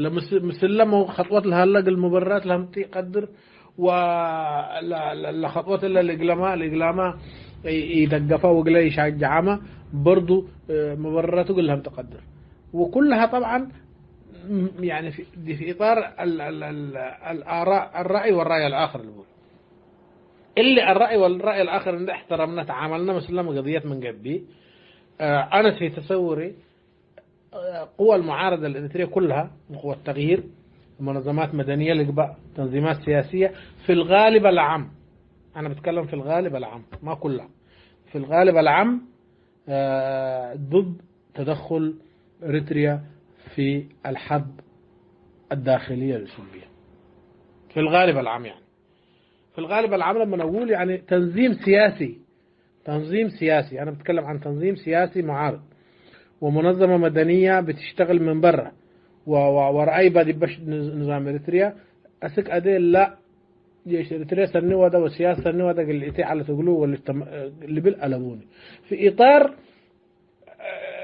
لما خطوات لها قال المبررات لهم تقدر ولا خطوات الإقلامة يدقفها وقلا يشجعها برضو مبرراته قال لهم تقدر وكلها طبعا يعني في إطار الآراء الرأي والرأي الآخر اللي الرأي والرأي الآخر إن احترمنا تعاملنا مسلم قضية من قبل أنا في تصوري قوى المعارضة الإريترية كلها قوى التغيير منظمات مدنية لقباء تنظيمات سياسية في الغالب العام أنا بتكلم في الغالب العام ما كلها في الغالب العام ضد تدخل إريتريا في الحرب الداخلية الإثيوبية في الغالب العام. يعني في الغالب العام لما نقول يعني تنظيم سياسي، أنا بتكلم عن تنظيم سياسي معارض ومنظمة مدنية بتشتغل من برا ورأي بدي بش نظام إريتريا أسك أدي لا جيش إريتريا سنوا ده وسياسة سنوا ده اللي إتي على تقولوا اللي بالألبوني في إطار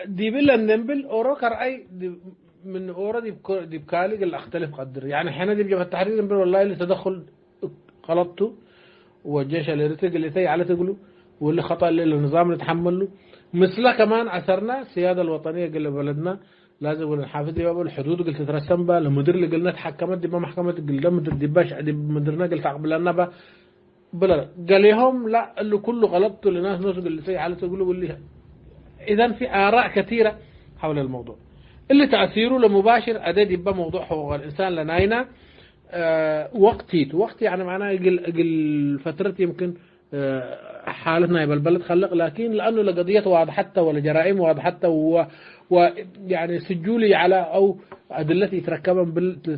دي بالنبل أوروك رأي من أورا دي بكالي اللي أختلف قدر يعني حين دي بجبهة التحرير نبل والله اللي تدخل غلطته والجيش الإريتري اللي إتي على تقولوا واللي خطأ اللي النظام نتحمله مثله كمان عسرنا السيادة الوطنية قل بلدنا لازم نحافظ باب الحدود قلت ترسم بها المدير اللي قلنا تحكمت دي محكمة قلنا مدير دي باش دي مديرنا قلت عقبلنا بها بلا قال لهم لا اللي كله غلطته لناس ناس اللي سي على تقولوا واللي إذن في آراء كثيرة حول الموضوع اللي تأثيره لمباشر أدي يبقى موضوع حقوق الإنسان لناينا وقت يعني معناه يقل فترة يمكن حالتنا يبقى البلد خلق لكن لأنه لقضية واضحة ولا جرائم واضحة ويعني سجولي على أو أدلة يتركبا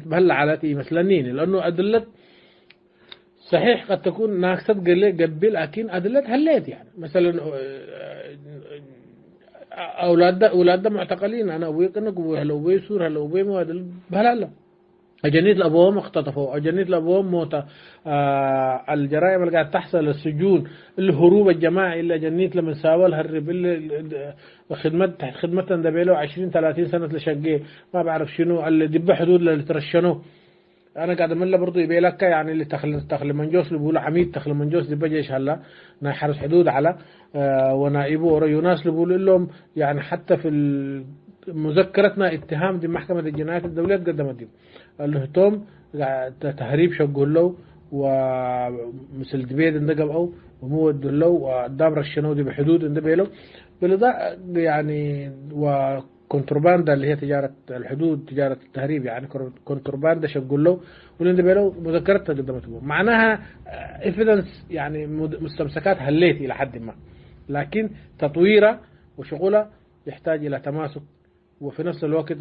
بهلا علاتي مثلا لأنه أدلة صحيح قد تكون ناقصة قبل لكن أدلة هليت يعني مثلا أولاد معتقلين أنا أبوي كنك هلا أبوي سور هلا أبوي ما بهلا أجنيت لأبوهم اختطفوا أجنيت لأبوهم موتى الجرائم اللي قاعد تحصل السجون الهروب الجماعي اللي جنيت لمن ساوى الهرب اللي خدمة دبيله 20-30 سنة لشقيه ما بعرف شنو اللي دب حدود اللي ترشنوه أنا قاعد أملا برضو يبي لك يعني اللي تخل منجوس اللي بيقولوا عميد تخل منجوس دب جيش هلا نحرس حدود على ونائبه وريوناس اللي بيقولوا لهم يعني حتى في مذكرتنا اتهام دي محكمة الجنايات الدولية قدمت دي اللي تهريب شقول له ومثل دبيد اندقب أو ومود له ودابر الشنو دي بحدود اندبه له بالإضاءة يعني وكونترباندا اللي هي تجارة الحدود تجارة التهريب يعني كونترباندا شقول له والاندبه له مذكرتها قدمته معناها إفيدنس يعني مستمسكات هليت إلى حد ما لكن تطويره وشغله يحتاج إلى تماسك وفي نفس الوقت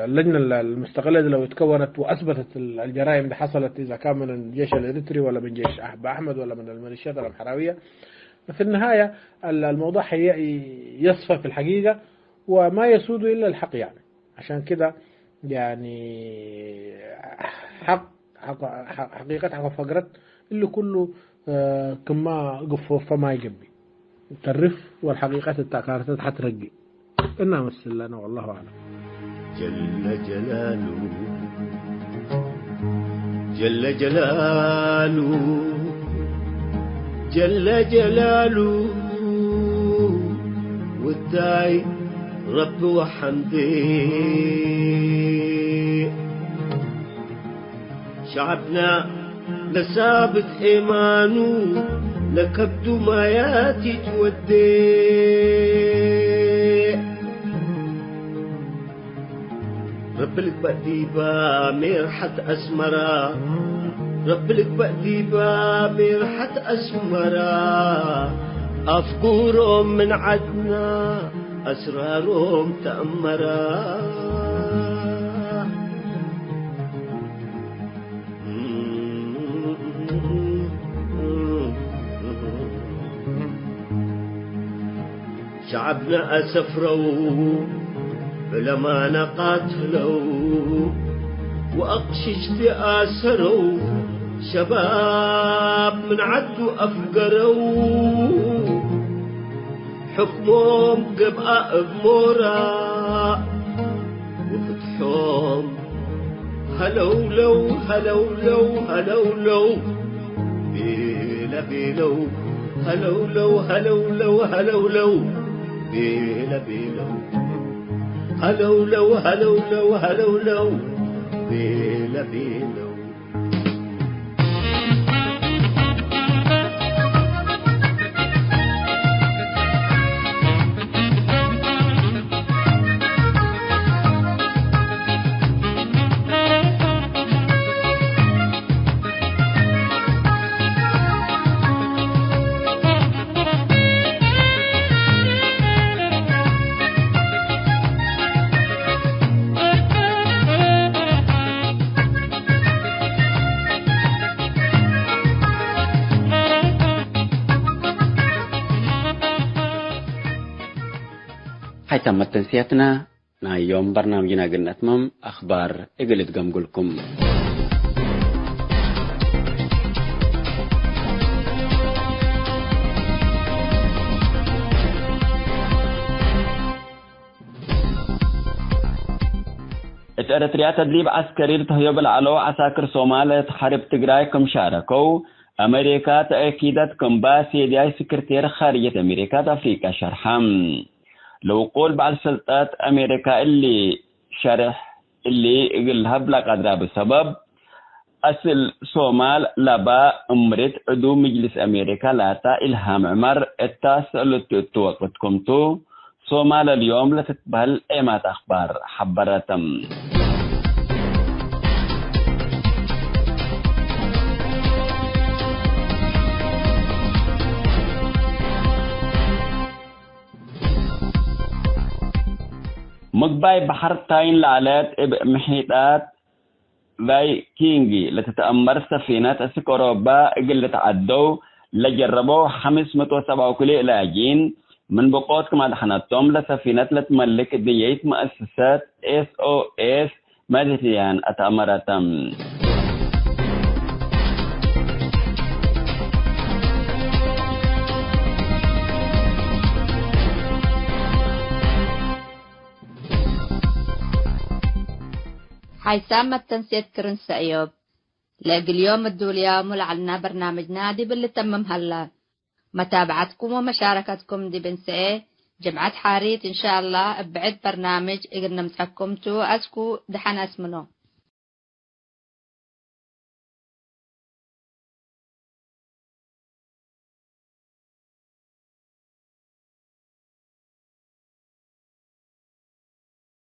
اللجنة المستقلة لو اتكونت وأثبتت الجرائم اللي حصلت إذا كان من الجيش الإريتري ولا من جيش أحمد ولا من الميليشيات الأمحراوية في النهاية الموضوع يصفى في الحقيقة وما يسود إلا الحق يعني عشان كده يعني حقيقة حق فقرت اللي كله كما قفوا فما يقبي الترف والحقيقات التكارثات حترقي إنها مثل لنا والله أعلم. جل جلاله جل جلاله جل جلاله والداعي رب وحمدي شعبنا لثابت إيمانه لكبد ما ياتي تودي رب لك بقديبا مرحت أسمرا رب لك بقديبا مرحت أسمرا أفكورهم من عدنا أسرارهم تأمرا شعبنا أسفروا علماء نقاتلوا وأقشش تآسروا شباب من عدوا أفقروا حكمهم قبقى بمورا وفتحهم هلولو هلولو هلولو بيلا بيلو هلولو هلولو هلولو بيلا بيلو هلولو هلولو هلولو بيلا بيلو حيث تنسيتنا يوم برنامجنا قلنا تمام أخبار إقلت قمقلكم إريتريا تدريب عسكري تهيب العلو عساكر صومال تحارب تجراي كم شاركوا أمريكا تأكيدت كم باسيدي سكرتير خارجية أمريكا أفريقيا شرحم لو قول بعض سلطات أمريكا اللي شرح اللي يقلها بلا قدرة بسبب أصل صومال لبا أمرت عدو مجلس أمريكا لاتا إلهام عمر التاسع توقتكم تو صومال اليوم لا تتبهل إيمات أخبار حبرتم مقباي بحر تاين لعلات محيطات فايكينجي لتتأمر سفينات أسك أوروبا قلت عدو لجربوا 507 كلي لاجين من بقوت كما دحنتهم لسفينات لتملك ديت مؤسسات SOS مادتيان أتأمرتم حيثام التنسيق كرنس أيوب لاقي اليوم الدولية ملعلنا برنامج نادي باللي تمم هلا متابعتكم ومشاركتكم دي بنسئة جمعة حاريت إن شاء الله بعد برنامج إقرنا متحكمتو أسكو دحنا اسمنو